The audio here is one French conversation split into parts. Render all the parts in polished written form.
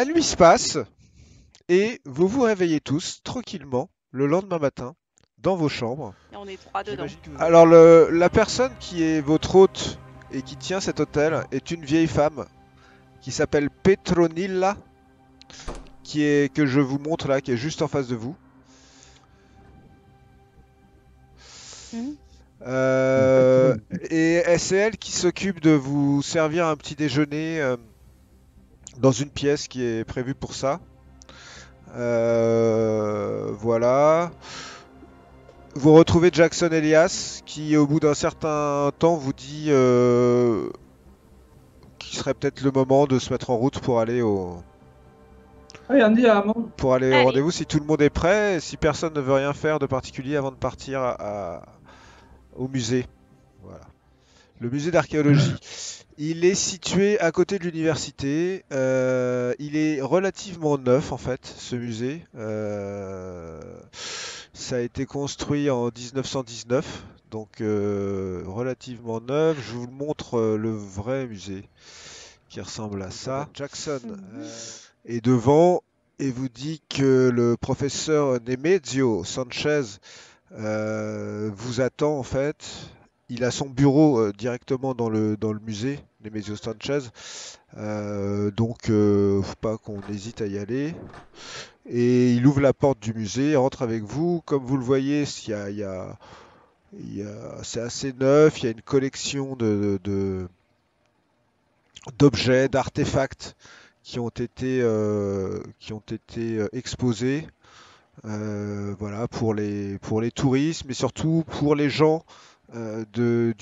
La nuit se passe et vous vous réveillez tous tranquillement le lendemain matin dans vos chambres. Et on est trois dedans. Alors la personne qui est votre hôte et qui tient cet hôtel est une vieille femme qui s'appelle Petronilla, que je vous montre là, qui est juste en face de vous. Mhm. Et c'est elle qui s'occupe de vous servir un petit déjeuner dans une pièce qui est prévue pour ça. Voilà. Vous retrouvez Jackson Elias qui, au bout d'un certain temps, vous dit qu'il serait peut-être le moment de se mettre en route Allez, andiamo. pour aller au Allez. rendez-vous. Si tout le monde est prêt, si personne ne veut rien faire de particulier avant de partir au musée. Voilà. Le musée d'archéologie. Il est situé à côté de l'université. Il est relativement neuf en fait, ce musée. Ça a été construit en 1919, donc relativement neuf. Je vous montre le vrai musée qui ressemble à ça. Jackson est devant et vous dit que le professeur Nemezio Sanchez vous attend en fait. Il a son bureau directement dans le musée, Nemezio Sanchez. Donc, faut pas qu'on hésite à y aller. Et il ouvre la porte du musée, rentre avec vous. Comme vous le voyez, c'est assez neuf. Il y a une collection d'objets, d'artefacts qui ont été exposés. Voilà, pour les touristes, mais surtout pour les gens de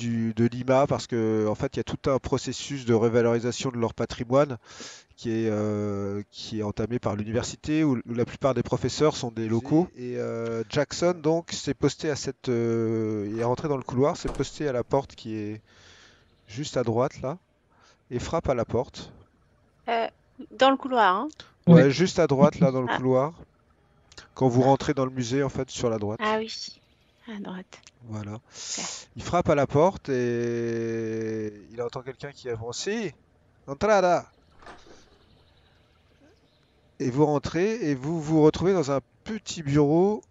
Lima, parce que en fait, il y a tout un processus de revalorisation de leur patrimoine qui est entamé par l'université, où la plupart des professeurs sont des locaux. Et Jackson, donc, il est rentré dans le couloir, s'est posté à la porte qui est juste à droite, là, et frappe à la porte. Euh, Dans le couloir, hein. Ouais, Oui. juste à droite, là, dans le Ah. couloir. Quand vous rentrez dans le musée, en fait, sur la droite. Ah oui, à droite. Voilà. Ok. Il frappe à la porte et il entend quelqu'un qui avance. Si, entrada. Et vous rentrez et vous vous retrouvez dans un petit bureau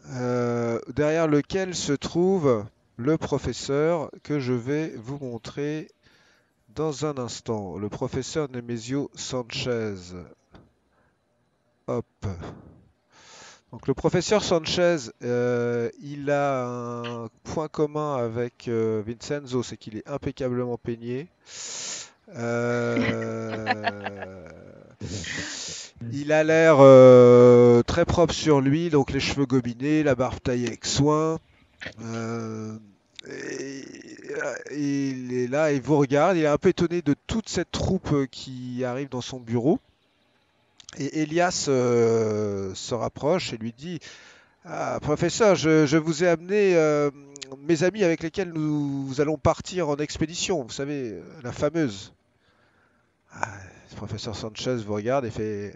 derrière lequel se trouve le professeur que je vais vous montrer dans un instant. Le professeur Nemesio Sanchez. Hop. Donc le professeur Sanchez, il a un point commun avec Vincenzo, c'est qu'il est impeccablement peigné. Euh, Il a l'air très propre sur lui, donc les cheveux gominés, la barbe taillée avec soin. Euh, et, il est là, il vous regarde, il est un peu étonné de toute cette troupe qui arrive dans son bureau. Et Elias se rapproche et lui dit: Ah, professeur, je vous ai amené mes amis avec lesquels nous allons partir en expédition, vous savez, la fameuse. Ah, le professeur Sanchez vous regarde et fait: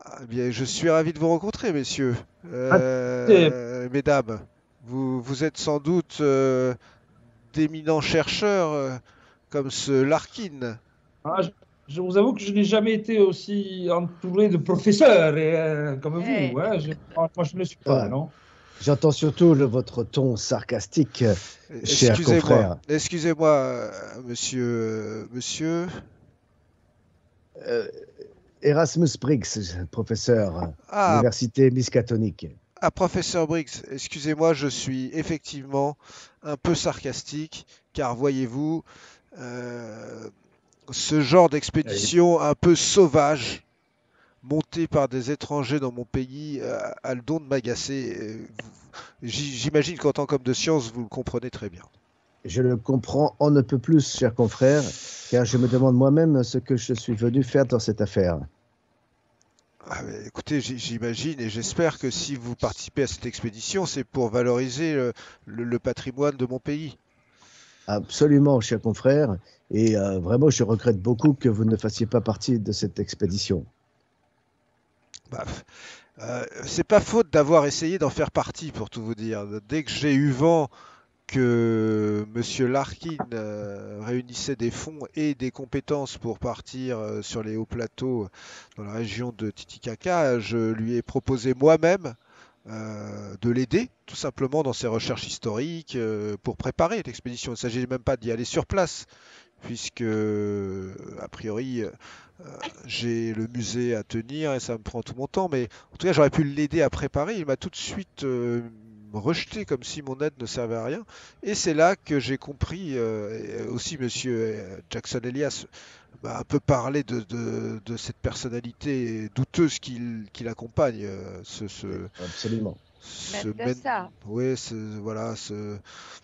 Ah, bien, je suis ravi de vous rencontrer, messieurs. Ah, c'est- Mesdames. Vous êtes sans doute d'éminents chercheurs comme ce Larkin. ah, je vous avoue que je n'ai jamais été aussi entouré de professeurs comme Eh, vous. Hein. Moi, je ne le suis pas, Ah, non? j'entends surtout votre ton sarcastique, cher Excusez-moi, confrère. excusez-moi, monsieur. Euh, Erasmus Briggs, professeur, Ah, Université Miskatonic. ah, professeur Briggs, excusez-moi, je suis effectivement un peu sarcastique, car voyez-vous, euh, ce genre Oui. d'expédition un peu sauvage monté par des étrangers dans mon pays a le don de m'agacer. J'imagine qu'en tant qu'homme de science, vous le comprenez très bien. Je le comprends on ne peut plus, cher confrère, car je me demande moi-même ce que je suis venu faire dans cette affaire. Ah, mais écoutez, j'imagine et j'espère que si vous participez à cette expédition, c'est pour valoriser le patrimoine de mon pays. Absolument, cher confrère, et vraiment, je regrette beaucoup que vous ne fassiez pas partie de cette expédition. Bah, c'est pas faute d'avoir essayé d'en faire partie, pour tout vous dire. Dès que j'ai eu vent que Monsieur Larkin réunissait des fonds et des compétences pour partir sur les hauts plateaux dans la région de Titicaca, je lui ai proposé moi-même de l'aider tout simplement dans ses recherches historiques pour préparer l'expédition. Il ne s'agit même pas d'y aller sur place, puisque a priori j'ai le musée à tenir et ça me prend tout mon temps, mais en tout cas j'aurais pu l'aider à préparer. Il m'a tout de suite rejeté comme si mon aide ne servait à rien, et c'est là que j'ai compris, et aussi Monsieur Jackson Elias m'a un peu parlé de cette personnalité douteuse qui l'accompagne, Absolument. ce Mendoza. ouais, voilà,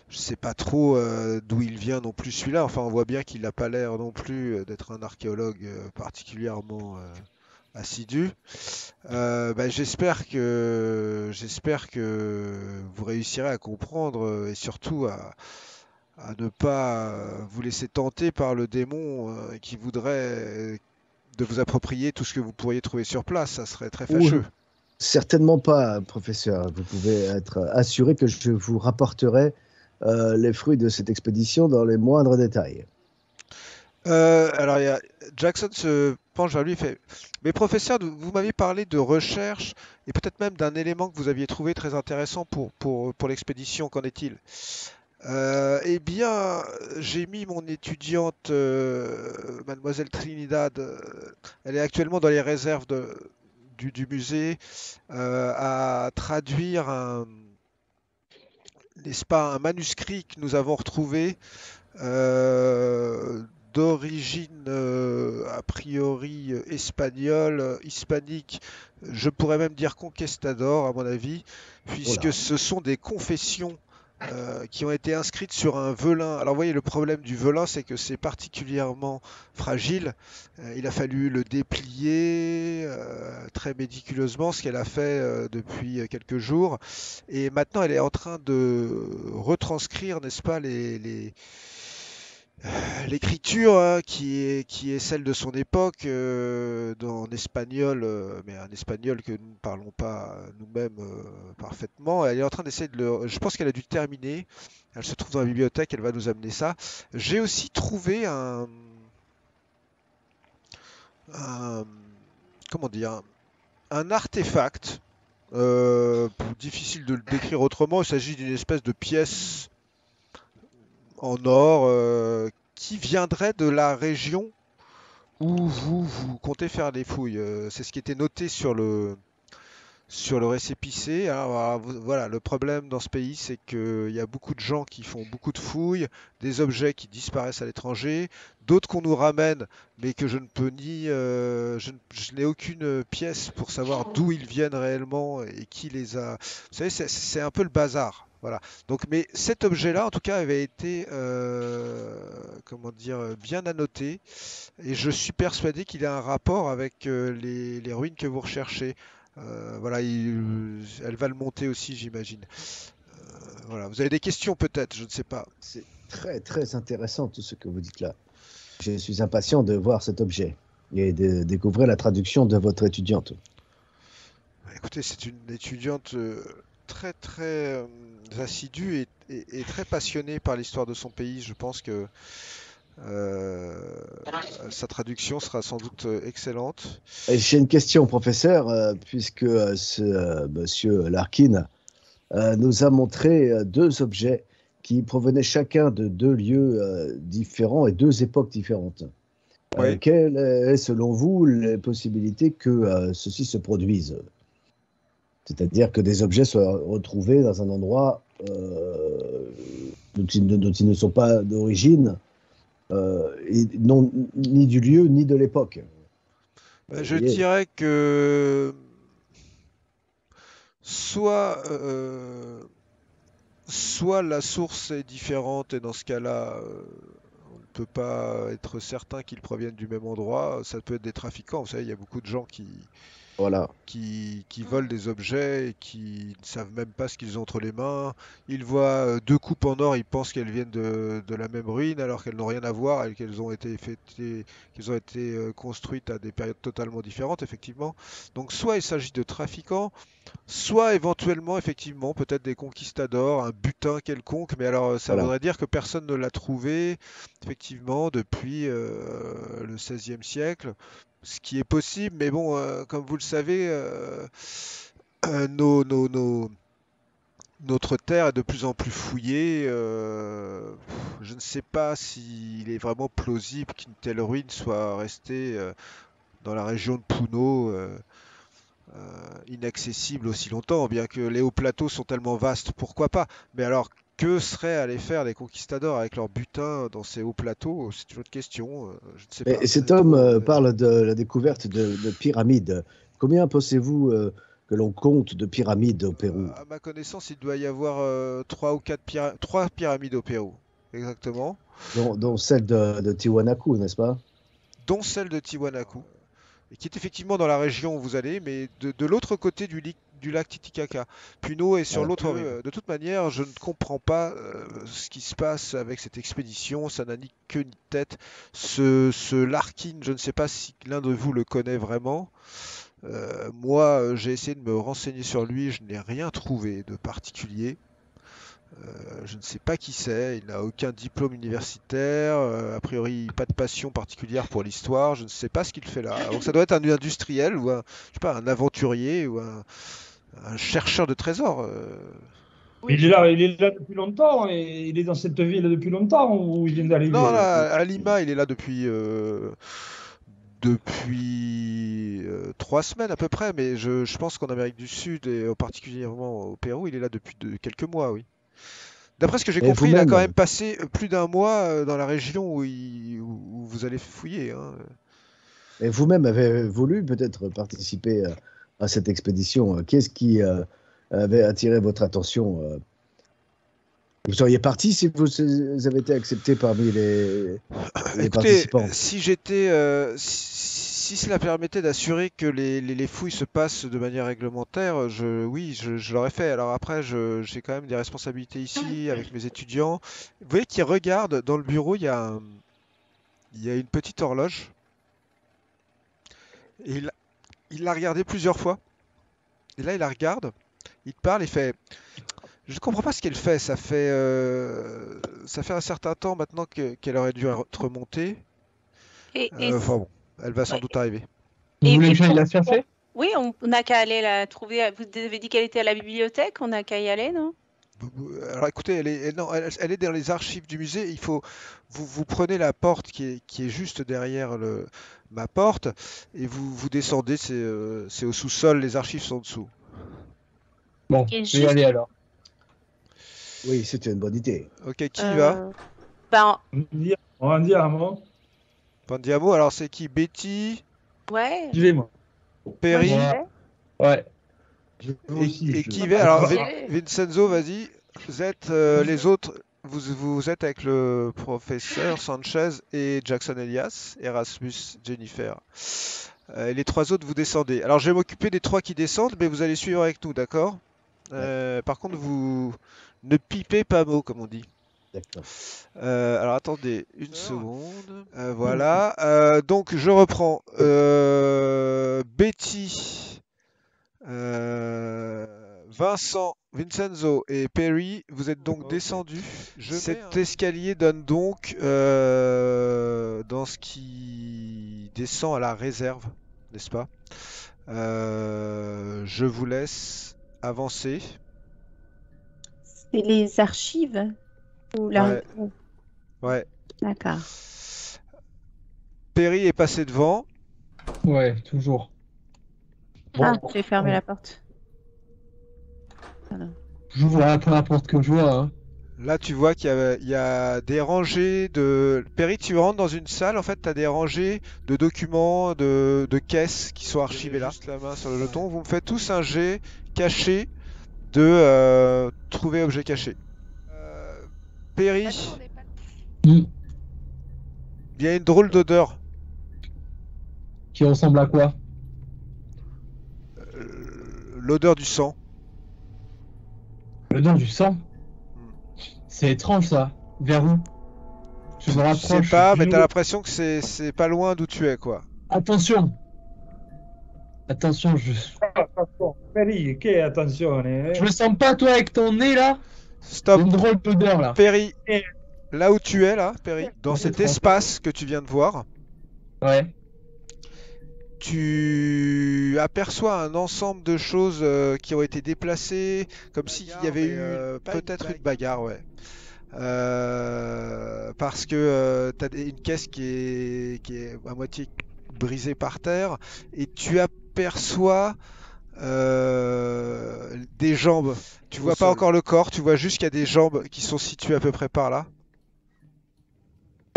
je sais pas trop d'où il vient non plus celui-là. Enfin, on voit bien qu'il n'a pas l'air non plus d'être un archéologue particulièrement assidu. Bah, j'espère que vous réussirez à comprendre et surtout à ne pas vous laisser tenter par le démon qui voudrait de vous approprier tout ce que vous pourriez trouver sur place. Ça serait très Ou fâcheux. certainement pas, professeur. Vous pouvez être assuré que je vous rapporterai les fruits de cette expédition dans les moindres détails. Alors, Jackson se penche vers lui et fait: Mais professeur, vous m'aviez parlé de recherche et peut-être même d'un élément que vous aviez trouvé très intéressant pour l'expédition. Qu'en est-il? Eh bien, j'ai mis mon étudiante, Mademoiselle Trinidad, elle est actuellement dans les réserves du musée, à traduire n'est-ce pas, un manuscrit que nous avons retrouvé euh, d'origine a priori espagnole, hispanique, je pourrais même dire conquistador à mon avis, Oh puisque là, ce sont des confessions qui ont été inscrites sur un velin. Alors vous voyez, le problème du velin, c'est que c'est particulièrement fragile. Il a fallu le déplier très méticuleusement, ce qu'elle a fait depuis quelques jours. Et maintenant, elle est en train de retranscrire, n'est-ce pas, l'écriture hein, qui est celle de son époque en espagnol, mais un espagnol que nous ne parlons pas nous-mêmes parfaitement. Elle est en train d'essayer de le... Je pense qu'elle a dû terminer. Elle se trouve dans la bibliothèque, elle va nous amener ça. J'ai aussi trouvé un- comment dire, un artefact. Difficile de le décrire autrement. Il s'agit d'une espèce de pièce en or qui viendrait de la région où vous comptez faire des fouilles. C'est ce qui était noté sur le récépissé. Alors, voilà, le problème dans ce pays, c'est qu'il y a beaucoup de gens qui font beaucoup de fouilles, des objets qui disparaissent à l'étranger, d'autres qu'on nous ramène, mais que je ne peux ni, je n'ai aucune pièce pour savoir d'où ils viennent réellement et qui les a. Vous savez, c'est un peu le bazar. Voilà. Donc, mais cet objet-là, en tout cas, avait été, comment dire, bien annoté, et je suis persuadé qu'il a un rapport avec les ruines que vous recherchez. Voilà, elle va le monter aussi, j'imagine. Voilà, vous avez des questions peut-être, je ne sais pas. c'est très très intéressant tout ce que vous dites là. Je suis impatient de voir cet objet et de découvrir la traduction de votre étudiante. Écoutez, c'est une étudiante très très assidue et très passionnée par l'histoire de son pays. Je pense que euh, sa traduction sera sans doute excellente. Et j'ai une question, professeur, puisque ce monsieur Larkin nous a montré deux objets qui provenaient chacun de deux lieux différents et deux époques différentes. Oui. Quelles est, selon vous, les possibilités que ceci se produise? C'est-à-dire que des objets soient retrouvés dans un endroit dont ils ne sont pas d'origine, et non, ni du lieu, ni de l'époque. Vous Je voyez. dirais que soit, soit la source est différente et dans ce cas-là, on ne peut pas être certain qu'ils proviennent du même endroit. Ça peut être des trafiquants. Vous savez, il y a beaucoup de gens Voilà. qui volent des objets et qui ne savent même pas ce qu'ils ont entre les mains. Ils voient deux coupes en or, ils pensent qu'elles viennent de la même ruine alors qu'elles n'ont rien à voir et qu'elles ont été construites à des périodes totalement différentes, effectivement. Donc soit il s'agit de trafiquants, soit éventuellement, effectivement, peut-être des conquistadors, un butin quelconque, mais alors ça Voilà. voudrait dire que personne ne l'a trouvé, effectivement, depuis le XVIe siècle, ce qui est possible, mais bon, comme vous le savez, euh, nos, nos- nos- notre terre est de plus en plus fouillée. Je ne sais pas s'il est vraiment plausible qu'une telle ruine soit restée dans la région de Puno. Inaccessible aussi longtemps, bien que les hauts plateaux sont tellement vastes, pourquoi pas? Mais alors, que seraient allés faire les conquistadors avec leur butin dans ces hauts plateaux? C'est une autre question, je ne sais pas. Et cet C'est homme trop, parle de la découverte de pyramides. Combien pensez-vous que l'on compte de pyramides au Pérou? à ma connaissance, il doit y avoir trois pyramides au Pérou, exactement, Dont celle de Tiwanaku, n'est-ce pas? dont celle de Tiwanaku, et qui est effectivement dans la région où vous allez, mais de l'autre côté du lac Titicaca. Puno est sur Voilà. l'autre rive. De toute manière, je ne comprends pas ce qui se passe avec cette expédition. Ça n'a ni queue ni tête. Ce Larkin, je ne sais pas si l'un de vous le connaît vraiment. Moi, j'ai essayé de me renseigner sur lui. Je n'ai rien trouvé de particulier. Je ne sais pas qui c'est, il n'a aucun diplôme universitaire, a priori pas de passion particulière pour l'histoire, je ne sais pas ce qu'il fait là. Donc ça doit être un industriel ou je sais pas, un aventurier ou un chercheur de trésors. Il est là depuis longtemps et il est dans cette ville depuis longtemps ou il vient Non, d'arriver? là, à Lima, il est là depuis 3 semaines à peu près, mais je pense qu'en Amérique du Sud et particulièrement au Pérou, il est là depuis quelques mois, oui. D'après ce que j'ai Et compris, il a quand même vous-même, passé plus d'un mois dans la région où vous allez fouiller, hein. et vous-même avez voulu peut-être participer à cette expédition. Qu'est-ce qui avait attiré votre attention? Vous seriez parti si vous avez été accepté parmi les Écoutez, participants. si cela permettait d'assurer que les fouilles se passent de manière réglementaire, oui, je l'aurais fait. Alors après, j'ai quand même des responsabilités ici avec mes étudiants. Vous voyez qu'ils regardent dans le bureau, il y a une petite horloge. Et il l'a regardée plusieurs fois. Et là, il la regarde, il te parle, il fait. Je ne comprends pas ce qu'elle fait. Ça fait un certain temps maintenant qu'elle aurait dû être remontée. Et, Enfin bon, elle va sans ouais. doute arriver. Vous voulez que j'aille pour- la chercher? Oui, on n'a qu'à aller la trouver. Vous avez dit qu'elle était à la bibliothèque, on n'a qu'à y aller, non? Alors écoutez, non, elle est dans les archives du musée. Vous prenez la porte qui est juste derrière ma porte et vous descendez. C'est au sous-sol. Les archives sont en dessous. Bon, Et je vais y aller alors. Oui, c'était une bonne idée. Ok, qui y va? Ben, On va dire un moment. Pandiamo. Alors c'est qui? Betty, ouais. J'y vais, moi. Perry Moi, j'y Ouais. vais. Ouais. Je vais aussi, et je- qui y va? Alors J'y vais. Vincenzo, vas-y. Vous êtes les autres. Vous êtes avec le professeur Sanchez et Jackson Elias, Erasmus, Jennifer. Et les trois autres, vous descendez. Alors, je vais m'occuper des trois qui descendent, mais vous allez suivre avec nous, d'accord? Par contre, vous ne pipez pas mot, comme on dit. D'accord. Alors, attendez une seconde. Voilà. Donc, je reprends. Betty, Vincent, Vincenzo et Perry, vous êtes donc descendus. Cet escalier donne donc dans ce qui descend à la réserve, n'est-ce pas? Je vous laisse avancer. C'est les archives ou la... Ouais. Ouais. D'accord. Perry est passé devant. Ouais, toujours. Ah, j'ai fermé la porte. Voilà. J'ouvre la première porte que je vois. Hein. Là, tu vois il y a des rangées de... Perry, tu rentres dans une salle, en fait, tu as des rangées de documents, de caisses qui sont archivées là. Juste la main sur le jeton. Vous me faites tous un jet caché de trouver objet caché. Perry, Hmm. il y a une drôle d'odeur. Qui ressemble à quoi? l'odeur du sang. L'odeur du sang. C'est étrange ça. Vers où? Je me Je rapproche. sais pas, mais plus t'as haut. l'impression que c'est pas loin d'où tu es, quoi. Attention. Attention, je Attention, Perry, ok, attention. le sens pas toi avec ton nez là. Il y Stop, a une drôle d'odeur là. Perry. Là où tu es, là, Perry, dans Ouais, cet c'est espace que tu viens de voir, Ouais. tu aperçois un ensemble de choses qui ont été déplacées, comme s'il y avait eu peut-être une bagarre, ouais. Parce que t'as une caisse qui est à moitié brisée par terre, et tu aperçois des jambes. Tu vois pas encore le corps, tu vois juste qu'il y a des jambes qui sont situées à peu près par là.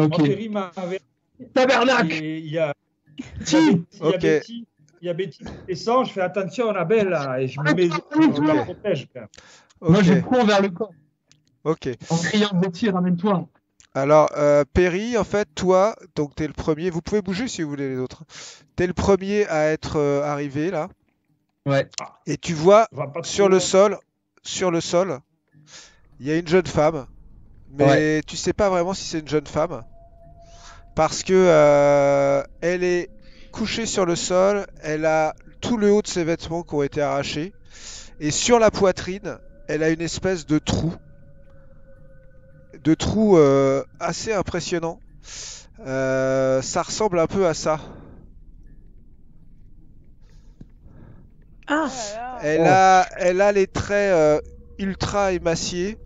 Ok. Perry m'avait. Tabernacle. Et il y a. Ok. Il y a Betty qui descend, je fais attention, Annabelle, là, et je me mets, je la protège. Quand même. Moi je Ok, cours vers le corps ok. en criant Betty, ramène-toi. Alors, Perry, en fait, toi, donc t'es le premier. Vous pouvez bouger si vous voulez les autres. T'es le premier à être arrivé là, Ouais. et tu vois On va pas sur le sol, il y a une jeune femme, mais tu sais pas vraiment si c'est une jeune femme, parce que elle est couchée sur le sol, elle a tout le haut de ses vêtements qui ont été arrachés, et sur la poitrine, elle a une espèce de trou assez impressionnant. Ça ressemble un peu à ça. Ah, Elle a les traits ultra émaciés.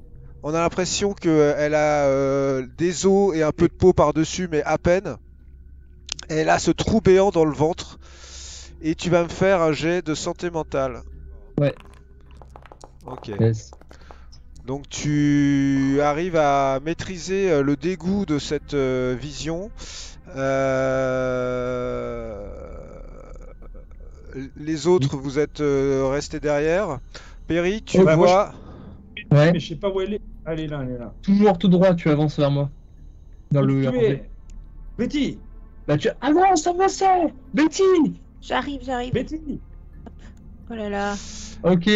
On a l'impression qu'elle a des os et un peu de peau par-dessus, mais à peine. Elle a ce trou béant dans le ventre. Et tu vas me faire un jet de santé mentale. Ouais. Ok. Yes. Donc tu arrives à maîtriser le dégoût de cette vision. Les autres, vous êtes restés derrière. Perry, tu Ouais, moi, vois... Ouais. Mais je sais pas où elle est. Elle est là, elle est là. Toujours tout droit, tu avances vers moi. Dans Où le tu rangée. es Betty, Bah tu avance, Betty. j'arrive. Betty. Oh là là. Ok.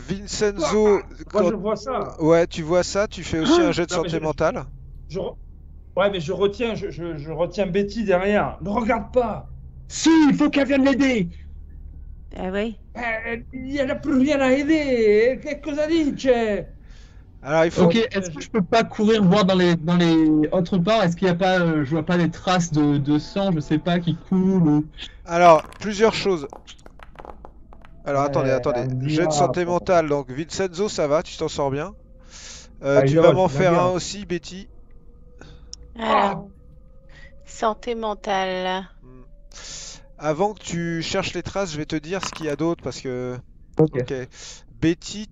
Vincenzo... Moi, quand- je vois ça. Ouais, tu vois ça, tu fais aussi un jet de Non, mais santé mentale. Ouais, mais je retiens, je retiens Betty derrière. Ne regarde pas. Si, il faut qu'elle vienne l'aider. Ah oui. Il n'y a plus rien à aider. Che cosa dice? Alors il faut... Ok, est-ce que je peux pas courir voir dans les autres parts? Est-ce qu'il y a pas, je vois pas des traces de sang, je sais pas, qui coulent ou... Alors, plusieurs choses. Alors attendez. on Jet de dira, santé bon. mentale, donc Vincenzo, ça va, tu t'en sors bien. Ah, Tu il vas va, m'en tu vas faire bien. un aussi, Betty. Alors, santé mentale. Hmm. Avant que tu cherches les traces, je vais te dire ce qu'il y a d'autre parce que... Ok. Betty,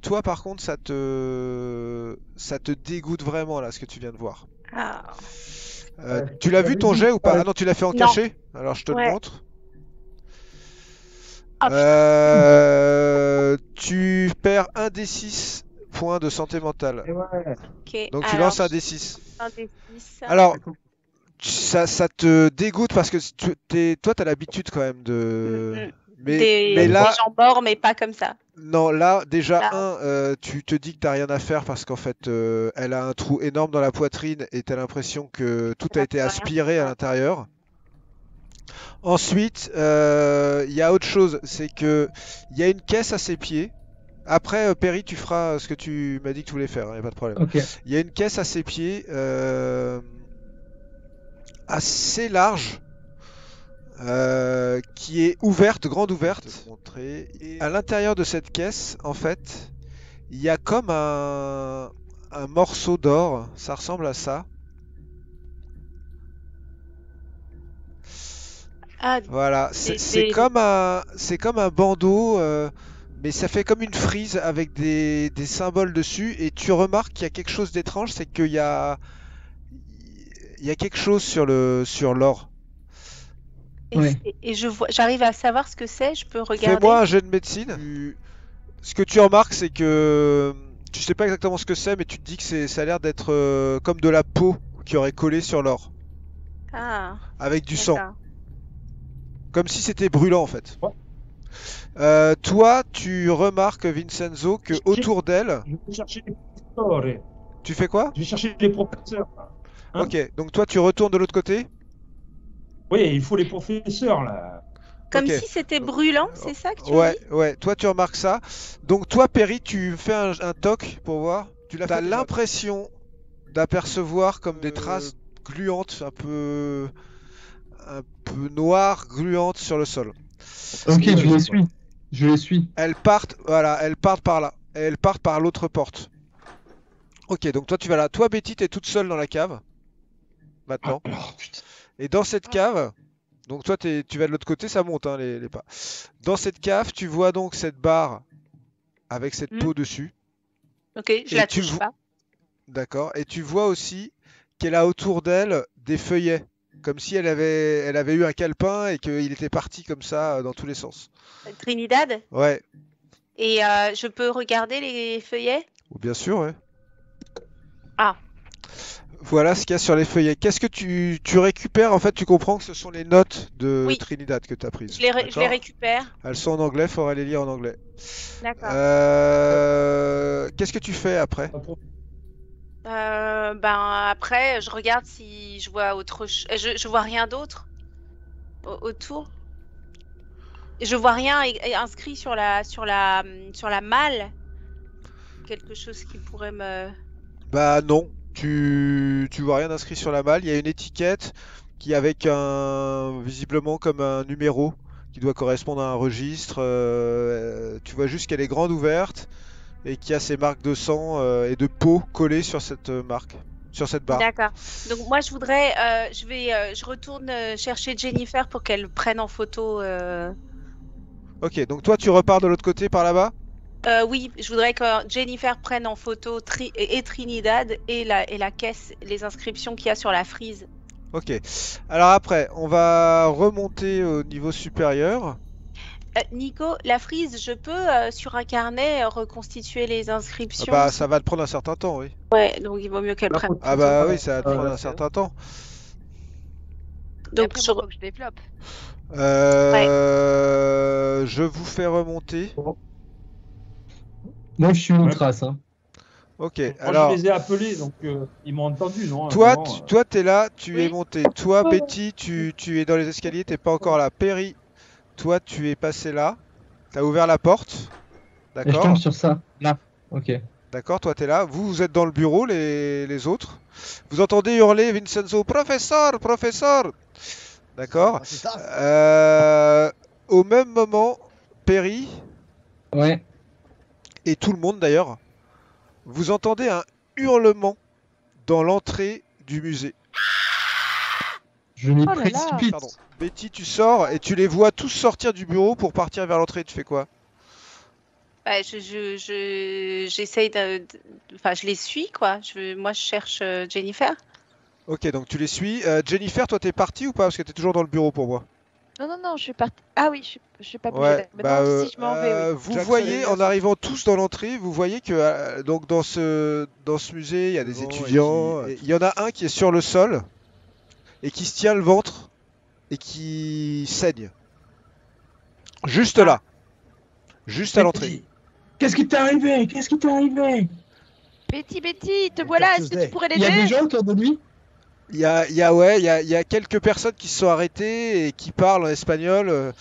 toi par contre, ça te dégoûte vraiment là, ce que tu viens de voir. Ah. Tu l'as vu ton jet ou pas? Ah non, tu l'as fait en Non. cachet? Alors je te le Ouais. montre. Ah, Tu perds un des 6 points de santé mentale. Et ouais. Ok. Donc tu Alors, lances un des 6. un des 6. Alors, ça te dégoûte parce que toi, t'as l'habitude quand même de... Mais là, des gens morts, mais pas comme ça. non, là, déjà, Là. tu te dis que t'as rien à faire parce qu'en fait, elle a un trou énorme dans la poitrine et t'as l'impression que tout a été aspiré à l'intérieur. Ensuite, il y a autre chose, c'est que il y a une caisse à ses pieds. Après, Perry, tu feras ce que tu m'as dit que tu voulais faire, il n'y a pas de problème. Ok. Il y a une caisse à ses pieds assez large qui est ouverte, grande ouverte. Je vais te montrer. Et à l'intérieur de cette caisse, en fait, il y a comme un morceau d'or. Ça ressemble à ça. Ah, Voilà, c'est comme un bandeau, mais ça fait comme une frise avec des symboles dessus. Et tu remarques qu'il y a quelque chose d'étrange, c'est qu'il y a quelque chose sur l'or. et j'arrive à savoir ce que c'est, je peux regarder. Fais-moi un jet de médecine. Ce que tu remarques, c'est que tu sais pas exactement ce que c'est, mais tu te dis que ça a l'air d'être comme de la peau qui aurait collé sur l'or, Ah, avec du sang, d'accord. comme si c'était brûlant en fait. Toi, tu remarques, Vincenzo, que autour d'elle, Je vais chercher les professeurs. tu fais quoi? Je vais chercher les professeurs. Hein? Ok, donc toi, tu retournes de l'autre côté? Oui, il faut les professeurs, là. Comme Ok. si c'était brûlant, c'est ça que tu Ouais, dis? ouais, toi tu remarques ça. Donc toi, Perry, tu fais un toc pour voir. Tu as l'impression d'apercevoir comme des traces gluantes, un peu noires, gluantes sur le sol. Ok, Et je les suis. Je les suis. elles partent, voilà, elles partent par là. Et elles partent par l'autre porte. Ok, donc toi tu vas là. Toi, Betty, t'es toute seule dans la cave. Maintenant. Oh putain. Et dans cette cave, donc toi tu vas de l'autre côté, ça monte hein, les pas. Dans cette cave, tu vois donc cette barre avec cette peau dessus. Ok, je Et la tu touche vo- pas. D'accord. Et tu vois aussi qu'elle a autour d'elle des feuillets. Comme si elle avait eu un calepin et qu'il était parti comme ça dans tous les sens. Trinidad. Ouais, Et je peux regarder les feuillets? bien sûr, ouais. Ah. Voilà ce qu'il y a sur les feuillets. Qu'est-ce que tu récupères? En fait, tu comprends que ce sont les notes de Oui. Trinidad que tu as prises. Je les D'accord. récupère. Elles sont en anglais, faudra les lire en anglais. D'accord. Qu'est-ce que tu fais après? Ben après, je regarde si je vois autre chose. Je vois rien d'autre autour. Je vois rien inscrit sur la malle. Quelque chose qui pourrait me. Bah non, tu vois rien inscrit sur la malle. Il y a une étiquette qui est avec visiblement comme un numéro qui doit correspondre à un registre. Tu vois juste qu'elle est grande ouverte et qu'il y a ces marques de sang et de peau collées sur cette marque, sur cette barre. D'accord. Donc moi je voudrais, je retourne chercher Jennifer pour qu'elle prenne en photo. Ok, donc toi tu repars de l'autre côté par là-bas? Oui, je voudrais que Jennifer prenne en photo et Trinidad et la caisse, les inscriptions qu'il y a sur la frise. Ok. Alors après, on va remonter au niveau supérieur. Nico, la frise, je peux sur un carnet reconstituer les Ah inscriptions. bah ça va te prendre un certain temps, oui. Ouais, donc il vaut mieux qu'elle prenne. Ah bah oui, ça va te Ouais, prendre un ouais. certain temps. Donc Après, je... moi, faut que je développe. Je vous fais remonter. Moi, je suis une Ouais. trace. Hein. Ok, Moi, alors je les ai appelés, donc ils m'ont entendu, non? toi, Vraiment, toi t'es là, tu es Oui. monté. Toi, Betty, tu es dans les escaliers, t'es pas encore là. Perry, toi, tu es passé là. T'as ouvert la porte. Et je D'accord. tombe sur ça. Là. Ok. D'accord, toi t'es là. Vous êtes dans le bureau, les autres. Vous entendez hurler Vincenzo, professeur, professeur. D'accord. Ah, c'est ça. Au même moment, Perry Ouais. et tout le monde d'ailleurs, vous entendez un hurlement dans l'entrée du musée. Je m'y Oh là là. précipite. Pardon. Betty, tu sors et tu les vois tous sortir du bureau pour partir vers l'entrée. Tu fais quoi? Bah, j'essaye enfin, je les suis, quoi. Moi, je cherche Jennifer. Ok, donc tu les suis. Jennifer, toi t'es partie ou pas? Parce que t'es toujours dans le bureau pour moi. Non, non, non, je suis partie. Ah oui, je suis pas bougée. Ouais, Maintenant, si je m'en vais, oui. vous Jack voyez, Solomon. en arrivant tous dans l'entrée, vous voyez que donc dans ce musée, il y a des Bon, étudiants. ici. Et il y en a un qui est sur le sol et qui se tient le ventre et qui saigne. Juste là. Juste à l'entrée. Qu'est-ce qui t'est arrivé? Qu'est-ce qui t'est arrivé? Betty, te Et voilà, Cactus est-ce que Day. tu pourrais Il y a des l'aider? gens autour de lui? Il y a quelques personnes qui se sont arrêtées et qui parlent en espagnol.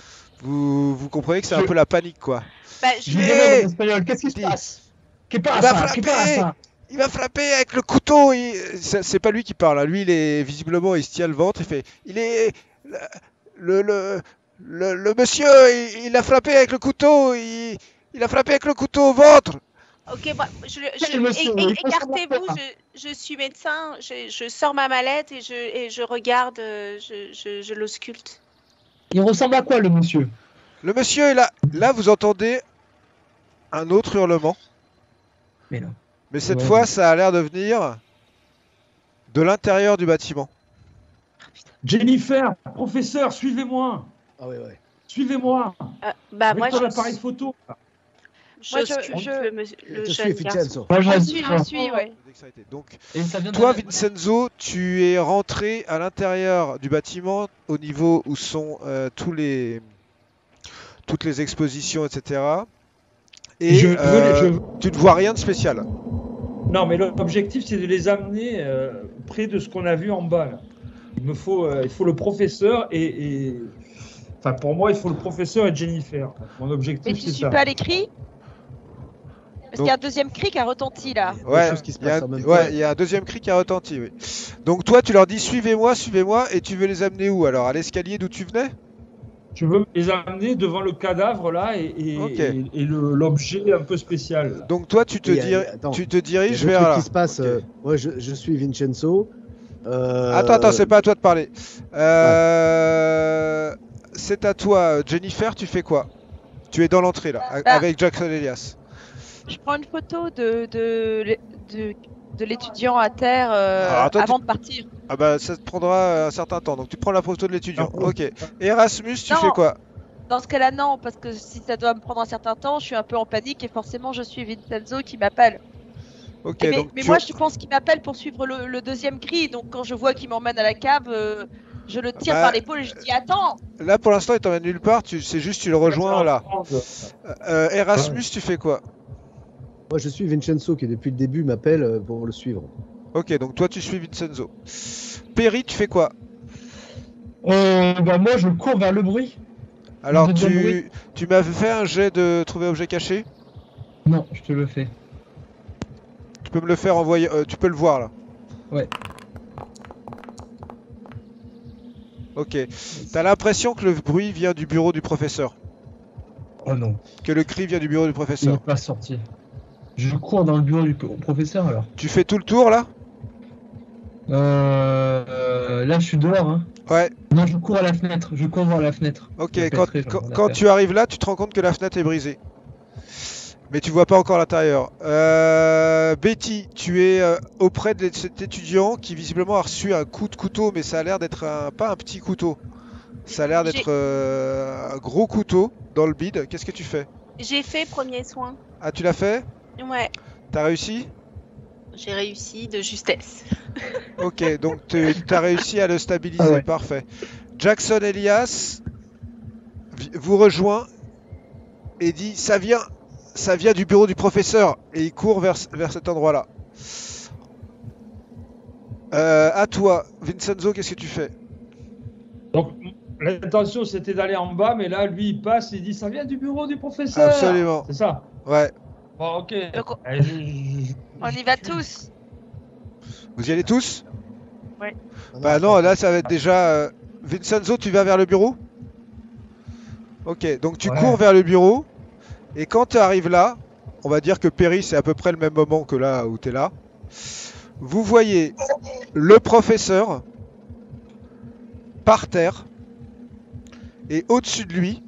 Vous comprenez que c'est un Je- peu la panique, quoi. Bah, Je je... lui demande en espagnol. Qu'est-ce qui se Dis. passe? Que Il va pasa? frapper. Que pasa? Il va frapper avec le couteau. C'est pas lui qui parle. Hein. Lui, il est visiblement, il se tient le ventre. Il fait. Il est. Le monsieur, il a frappé avec le couteau. Il a frappé avec le couteau au ventre. Ok, moi, Quel monsieur? Il faut écartez-vous, savoir. je suis médecin, je sors ma mallette et je regarde, je l'ausculte. Il ressemble à quoi, le monsieur? Le monsieur est là. Là, vous entendez un autre hurlement. Mais non. Mais cette Ouais. fois, ça a l'air de venir de l'intérieur du bâtiment. Jennifer, professeur, suivez-moi. Ah oui, oui. Suivez-moi. Bah, Avec moi, ton appareil photo. j'ausculte je- le Je te jeune suis, garçon. Vincenzo. Moi, Je reste suis, devant. ouais. Donc, Et ça vient toi, de- Vincenzo, tu es rentré à l'intérieur du bâtiment au niveau où sont tous toutes les expositions, etc. Et tu ne vois rien de spécial. Non, mais l'objectif, c'est de les amener près de ce qu'on a vu en bas. Là. Il faut le professeur et... Enfin, pour moi, il faut le professeur et Jennifer. Mon objectif, Mais c'est tu ça. suis pas les cris? Parce qu'il y a un deuxième cri qui a retenti là. Ouais, qui se passe en même temps. ouais, il y a un deuxième cri qui a retenti, oui. Donc toi, tu leur dis suivez-moi, suivez-moi, et tu veux les amener où alors? À l'escalier d'où tu venais? Je veux les amener devant le cadavre là et l'objet un peu spécial. Là. Donc toi, tu te diriges vers là. Ce qui se passe, Ok. moi je suis Vincenzo. Attends, c'est pas à toi de parler. C'est à toi, Jennifer, tu fais quoi? Tu es dans l'entrée là, avec Jackson Elias. Je prends une photo de l'étudiant à terre attends, avant de partir. Ah bah ça te prendra un certain temps, donc tu prends la photo de l'étudiant. Ah, Ok. Erasmus, tu Non. fais quoi? Dans ce cas-là, non, parce que si ça doit me prendre un certain temps, je suis un peu en panique et forcément je suis Vincenzo qui m'appelle. Ok, mais donc moi, je pense qu'il m'appelle pour suivre le deuxième cri. Donc quand je vois qu'il m'emmène à la cave, je le tire par l'épaule et je dis attends. Là pour l'instant il t'emmène nulle part, c'est juste tu le rejoins là. Erasmus, tu fais quoi? Moi je suis Vincenzo qui depuis le début m'appelle pour le suivre. Ok, donc toi tu suis Vincenzo. Perry, tu fais quoi? Bah moi je cours vers le bruit. Alors Le deuxième bruit. tu m'as fait un jet de trouver objet caché? Non, je te le fais. Tu peux me le faire envoyer, tu peux le voir là. Ouais. Ok. T'as l'impression que le bruit vient du bureau du professeur? Oh non, Que le cri vient du bureau du il professeur? n'est pas sorti. Je cours dans le bureau du professeur alors. Tu fais tout le tour là? Là je suis dehors hein. Ouais. Non, je cours à la fenêtre, je cours vers la fenêtre. Ok, Je quand pèterai, j'en ai quand affaire. tu arrives là, tu te rends compte que la fenêtre est brisée. Mais tu vois pas encore l'intérieur. Betty, tu es auprès de cet étudiant qui visiblement a reçu un coup de couteau, mais ça a l'air d'être pas un petit couteau. Ça a l'air d'être un gros couteau dans le bide. Qu'est-ce que tu fais? J'ai fait premier soin. Ah, tu l'as fait? Ouais, T'as réussi? j'ai réussi de justesse. Ok, donc t'as réussi à le stabiliser, Ah ouais. parfait. Jackson Elias vous rejoint et dit ça vient du bureau du professeur, et il court vers cet endroit-là. À toi, Vincenzo, qu'est-ce que tu fais? Donc l'intention c'était d'aller en bas, mais là lui il passe et il dit ça vient du bureau du professeur. Absolument. C'est ça. Ouais. Bon, ok. Donc, Allez, on y va tous. Vous y allez tous? Ouais. Bah non, là ça va être déjà... Vincenzo, tu vas vers le bureau? Ok, donc tu Ouais. cours vers le bureau, et quand tu arrives là, on va dire que Perry c'est à peu près le même moment que là où tu es là, vous voyez le professeur par terre, et au-dessus de lui,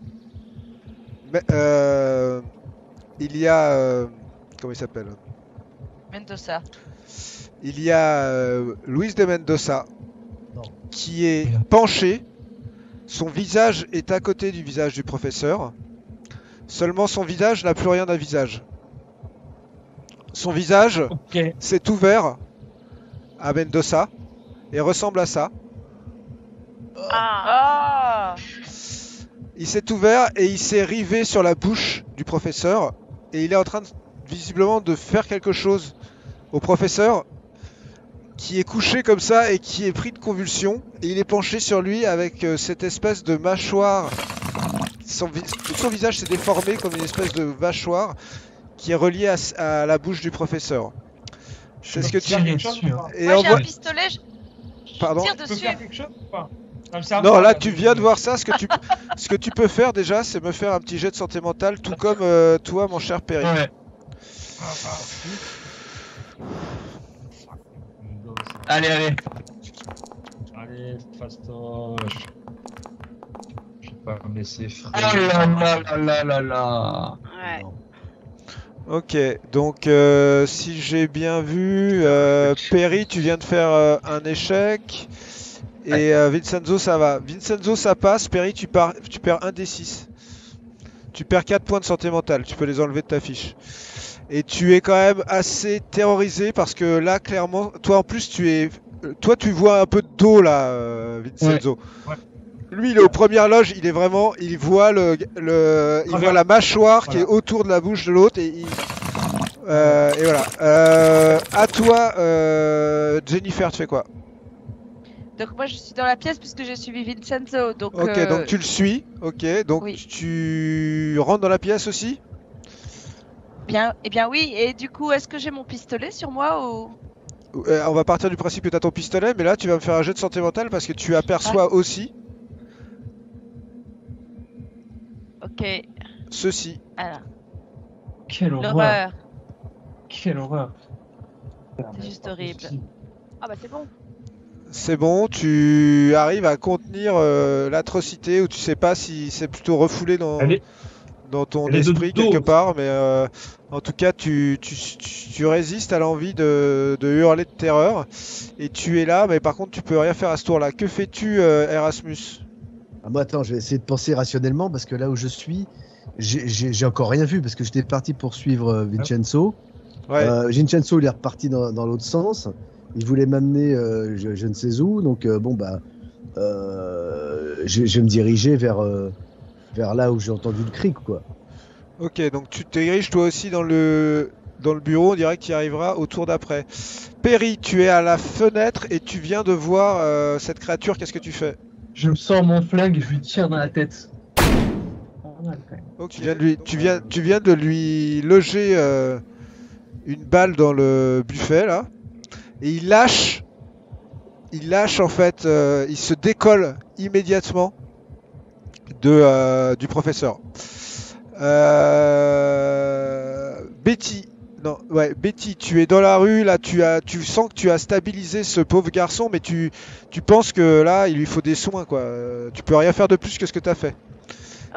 il y a... comment il s'appelle? Mendoza. Il y a Luis de Mendoza Non. qui est penché. Son visage est à côté du visage du professeur. Seulement son visage n'a plus rien d'un visage. Son visage ok. s'est ouvert à Mendoza et ressemble à ça. Ah. Il s'est ouvert et il s'est rivé sur la bouche du professeur. Et il est en train visiblement de faire quelque chose au professeur, qui est couché comme ça et qui est pris de convulsions, et il est penché sur lui avec cette espèce de mâchoire. Tout son visage s'est déformé comme une espèce de mâchoire qui est reliée à la bouche du professeur. C'est ce que tu... Tirer dessus, hein. Et Moi j'ai envoie- un pistolet, je Pardon? tire Tu peux dessus. faire quelque chose ou pas? Ça me sert Non, pas, là tu viens de voir ça. Ce que tu peux faire déjà, c'est me faire un petit jet de santé mentale, tout comme toi, mon cher Perry. Ouais. Allez, allez. Allez, fastoche. Je vais pas me laisser Oh frire. là là là là là là. Ouais. Ok, donc si j'ai bien vu, Perry, tu viens de faire un échec, et Vincenzo, ça va. Vincenzo, ça passe. Perry, tu perds 1 des 6. Tu perds 4 points de santé mentale, tu peux les enlever de ta fiche. Et tu es quand même assez terrorisé parce que là, clairement, toi en plus, tu vois un peu de dos là, Vincenzo. Ouais. Lui, il est aux premières loges, il est vraiment, il voit il voit la mâchoire qui est autour de la bouche de l'autre et voilà. À toi, Jennifer, tu fais quoi? Donc moi je suis dans la pièce puisque j'ai suivi Vincenzo. Donc, Ok, donc tu le suis. Ok, donc oui. tu rentres dans la pièce aussi? Eh bien oui, et du coup est-ce que j'ai mon pistolet sur moi ou... On va partir du principe que tu as ton pistolet, mais là tu vas me faire un jet de santé mentale parce que tu aperçois aussi Ok, ceci. alors, Quelle horreur. l'horreur, Quelle horreur. c'est juste horrible. Ah bah c'est bon. C'est bon, tu arrives à contenir l'atrocité ou tu sais pas si c'est plutôt refoulé dans ton elle est de esprit dos quelque aussi. part, mais en tout cas tu résistes à l'envie de hurler de terreur et tu es là, mais par contre tu peux rien faire à ce tour-là. Que fais-tu, Erasmus? Ah, moi, attends, je vais essayer de penser rationnellement parce que là où je suis, j'ai encore rien vu parce que j'étais parti pour suivre Vincenzo. Ouais. Vincenzo, il est reparti dans l'autre sens. Il voulait m'amener je ne sais où. Donc, bon, bah, je vais me diriger vers là où j'ai entendu le cri, quoi. Ok, donc tu te diriges toi aussi dans le bureau, on dirait que tu y arriveras au tour d'après. Perry, tu es à la fenêtre et tu viens de voir cette créature, qu'est-ce que tu fais? Je me sors mon flingue et je lui tire dans la tête. Donc tu viens de lui loger une balle dans le buffet là, et il lâche en fait, il se décolle immédiatement du professeur. Betty, non, ouais, Betty, tu es dans la rue là, tu sens que tu as stabilisé ce pauvre garçon, mais tu penses que là il lui faut des soins quoi. Tu peux rien faire de plus que ce que tu as fait.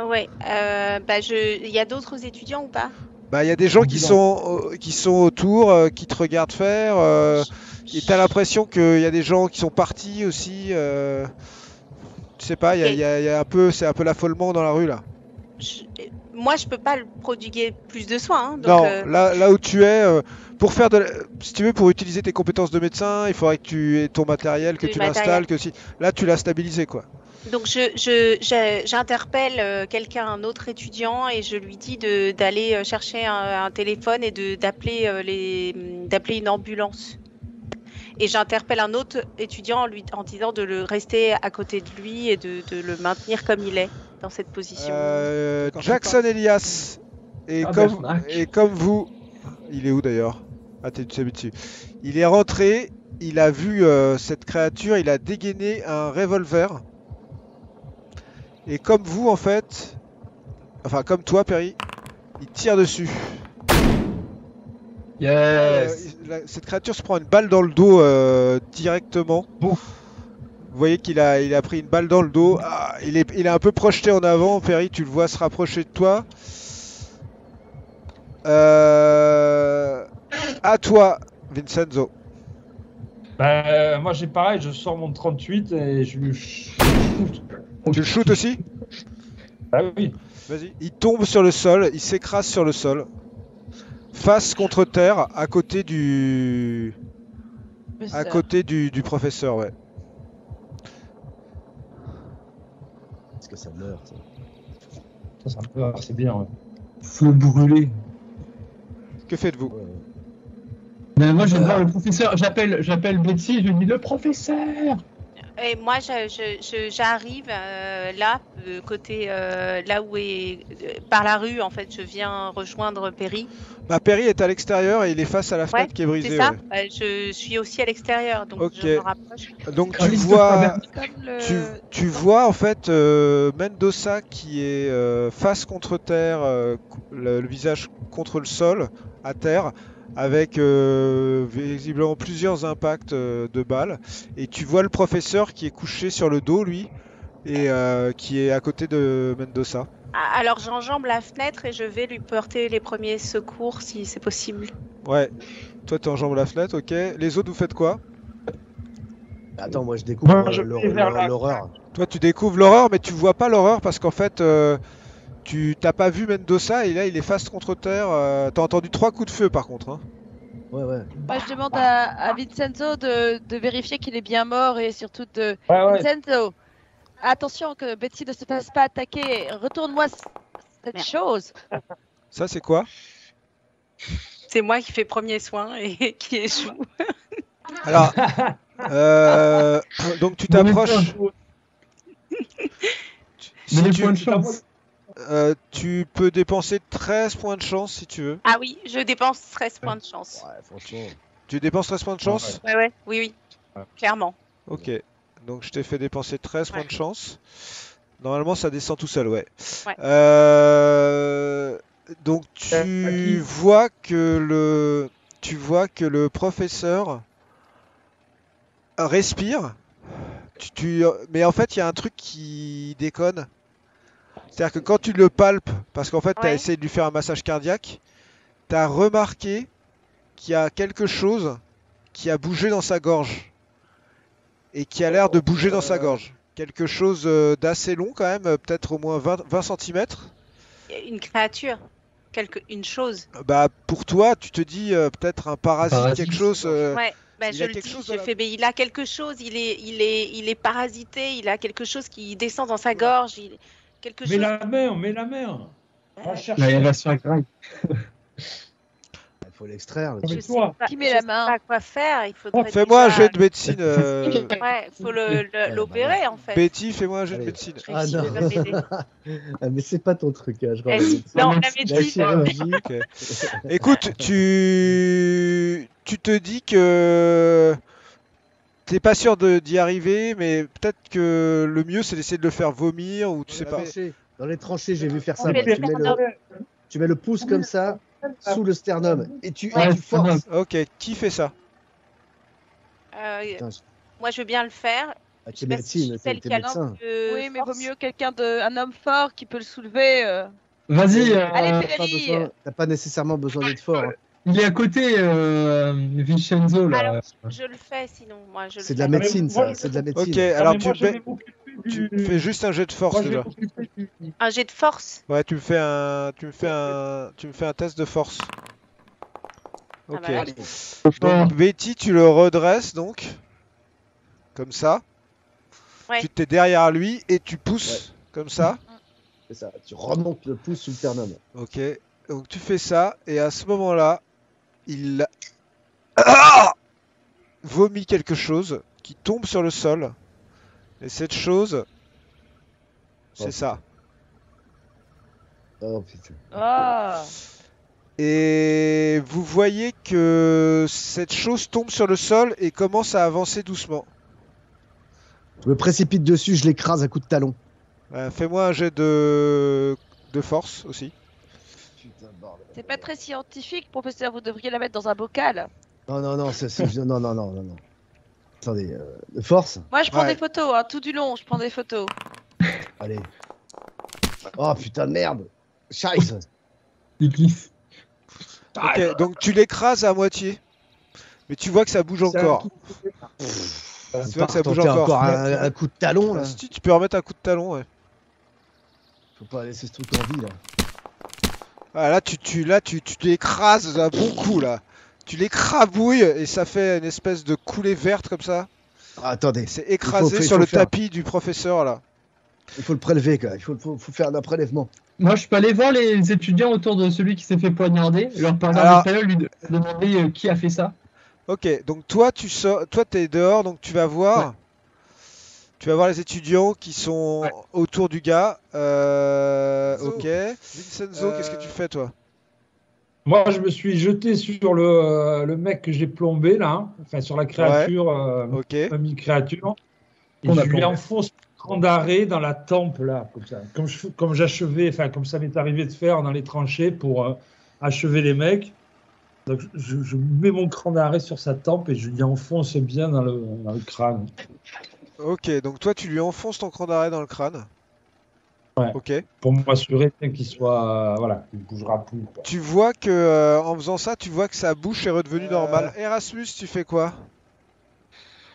Ouais, il y a d'autres étudiants ou pas? Bah, il y a des gens qui sont autour, qui te regardent faire, et t'as l'impression qu'il y a des gens qui sont partis aussi. Tu sais pas, il y a un peu, c'est un peu l'affolement dans la rue là. Moi, je peux pas le prodiguer plus de soins. Hein, donc, Non, là où tu es, pour faire si tu veux, pour utiliser tes compétences de médecin, il faudrait que tu aies ton matériel, que tu l'installes, là tu l'as stabilisé quoi. Donc j'interpelle quelqu'un, un autre étudiant, et je lui dis d'aller chercher un téléphone et d'appeler une ambulance. Et j'interpelle un autre étudiant en disant de le rester à côté de lui et de le maintenir comme il est dans cette position. Jackson Elias, et comme vous, il est où d'ailleurs? Ah, tu sais dessus. Il est rentré, il a vu cette créature, il a dégainé un revolver. Et comme vous, en fait, enfin comme toi, Perry, il tire dessus. Yes. Cette créature se prend une balle dans le dos directement. Bon. Vous voyez qu'il a pris une balle dans le dos. Ah, il est un peu projeté en avant. Perry, tu le vois se rapprocher de toi. À toi, Vincenzo. Bah, moi j'ai pareil, je sors mon 38 et je lui shoot. Tu le shootes aussi? Ah oui. Vas-y. Il tombe sur le sol, il s'écrase sur le sol. Face contre terre, à côté du professeur, ouais. Est-ce que ça meurt, ça? C'est bien, ouais. Faut le brûler. Que faites-vous? Ben moi je vais voir le professeur, j'appelle Betty, je lui dis le professeur. Et moi, j'arrive là, côté là où est par la rue, en fait, je viens rejoindre Perry. Bah, Perry est à l'extérieur et il est face à la fenêtre qui est brisée. C'est ça. Ouais. Je suis aussi à l'extérieur, donc Ok. je me rapproche. Donc tu vois en fait Mendoza qui est face contre terre, le visage contre le sol, à terre, avec visiblement plusieurs impacts de balles. Et tu vois le professeur qui est couché sur le dos, lui, et qui est à côté de Mendoza. Alors j'enjambe la fenêtre et je vais lui porter les premiers secours si c'est possible. Ouais, toi tu enjambes la fenêtre, ok. Les autres, vous faites quoi? Attends, moi je découvre Moi, je vais vers l'horreur. Toi tu découvres l'horreur, mais tu vois pas l'horreur parce qu'en fait tu t'as pas vu Mendoza et là il est face contre terre. T'as entendu 3 coups de feu par contre. Hein. Ouais. Moi, je demande à Vincenzo de vérifier qu'il est bien mort et surtout de... Ouais. Vincenzo, Attention que Betty ne se fasse pas attaquer. Retourne-moi cette Merde. chose. Ça, c'est quoi? C'est moi qui fais premier soin et qui échoue. Alors, donc tu t'approches. Si Donnez tu, point de chance. tu peux dépenser 13 points de chance si tu veux. Ah oui, je dépense 13 points de chance. Ouais, franchement. Tu dépenses 13 points de chance? Ouais. Oui. Clairement. Ok. Donc je t'ai fait dépenser 13 points de chance. Normalement, ça descend tout seul, ouais. Ouais. Donc tu vois que le professeur respire. Mais en fait, il y a un truc qui déconne. C'est-à-dire que quand tu le palpes, parce qu'en fait, tu as Ouais. essayé de lui faire un massage cardiaque, tu as remarqué qu'il y a quelque chose qui a bougé dans sa gorge. Et qui a l'air de bouger dans sa gorge. Quelque chose d'assez long quand même, peut-être au moins 20 cm. Une créature. Une chose. Bah, pour toi, tu te dis peut-être un parasite, quelque chose. Ouais. Bah, il je a le quelque dis, chose je dans la- fais, mais il a quelque chose, il est parasité, il a quelque chose qui descend dans sa gorge, quelque Mets chose. la main, mets la main. Va Là, chercher. il va se faire grave. Il faut l'extraire. le Mais Je truc. sais toi, pas, qui met je la sais main pas quoi faire, il faudrait Fais-moi un déjà- jet de médecine. Ouais, faut l'opérer en fait. Betty, fais-moi un jet de Allez. médecine. Je Ah réussis non. déjà à m'aider. Ah, mais c'est pas ton truc, hein, je crois. Non, la La médecine. chirurgie. Écoute, tu te dis que t'es pas sûr d'y arriver, mais peut-être que le mieux c'est d'essayer de le faire vomir ou tu sais pas. Dans les tranchées, j'ai vu faire ça. On moi. fait le Tu mets le pouce comme ça sous le sternum et tu Ouais, forces. Ok, qui fait ça? Putain, Moi, je veux bien le faire. ah, Je t'es sais pas si je médecine, suis celle t'es qui a médecin. Oui, mais vaut mieux un homme fort qui peut le soulever. Vas-y, Allez, T'as pas Perry. t'as pas nécessairement besoin d'être fort. hein. il est à côté, Vincenzo, là. Alors, je le fais sinon. Moi, je le C'est de fais. la médecine, Moi, ça. C'est de la médecine. Ok, Ah, alors mais tu moi, me je fais, vais m'occuper tu du- fais juste un jet de force Moi, je vais déjà. m'occuper du- Un jet de force. Ouais, tu me fais un test de force. Ok. bah, Donc Betty, tu le redresses donc, comme ça. Ouais. Tu t'es derrière lui et tu pousses comme ça. C'est ça. Tu remontes le pouce sous le sternum. Ok. Donc tu fais ça et à ce moment-là, il vomit quelque chose qui tombe sur le sol. Et cette chose, c'est Oh. ça. Oh putain. Ah. Et vous voyez que cette chose tombe sur le sol et commence à avancer doucement. Je me précipite dessus, je l'écrase à coups de talon. Fais-moi un jet de force aussi. Putain, bordel. C'est pas très scientifique, professeur. Vous devriez la mettre dans un bocal. Non, non. Attendez, de force. Moi, je prends Ouais. des photos, hein, tout du long. Je prends des photos. Allez. Oh putain de merde. Scheiße. Il glisse. Ok, donc tu l'écrases à moitié. Mais tu vois que ça bouge C'est un encore. coup. Tu vois que ça bouge Tenter encore. un coup de talon là. Si tu peux remettre un coup de talon, ouais. Faut pas laisser ce truc en vie là. Ah, là, tu l'écrases d'un bon coup là. Tu l'écrabouilles et ça fait une espèce de coulée verte comme ça. Ah, attendez, C'est écrasé il sur faut le faire. tapis du professeur là. il faut le prélever quoi. Il faut faire un prélèvement. Moi, je peux aller voir les étudiants autour de celui qui s'est fait poignarder, leur parler Alors- en espagnol, lui demander qui a fait ça. Ok, donc toi t'es dehors, donc tu vas voir. Ouais. Tu vas voir les étudiants qui sont Ouais. autour du gars. Ok. Vincenzo, qu'est-ce que tu fais toi? Moi, je me suis jeté sur le mec que j'ai plombé là, hein. Enfin sur la créature, Ok. créature, et On a je lui plombé. enfonce un cran d'arrêt dans la tempe là, comme ça, comme j'achevais, enfin comme ça m'est arrivé de faire dans les tranchées pour achever les mecs. Donc je mets mon cran d'arrêt sur sa tempe et je lui enfonce bien dans le crâne. Ok, donc toi tu lui enfonces ton cran d'arrêt dans le crâne. Ouais. Ok. Pour m'assurer qu'il soit, voilà, qu'il bougera plus. Quoi. Tu vois que en faisant ça, tu vois que sa bouche est redevenue normale. Erasmus, tu fais quoi?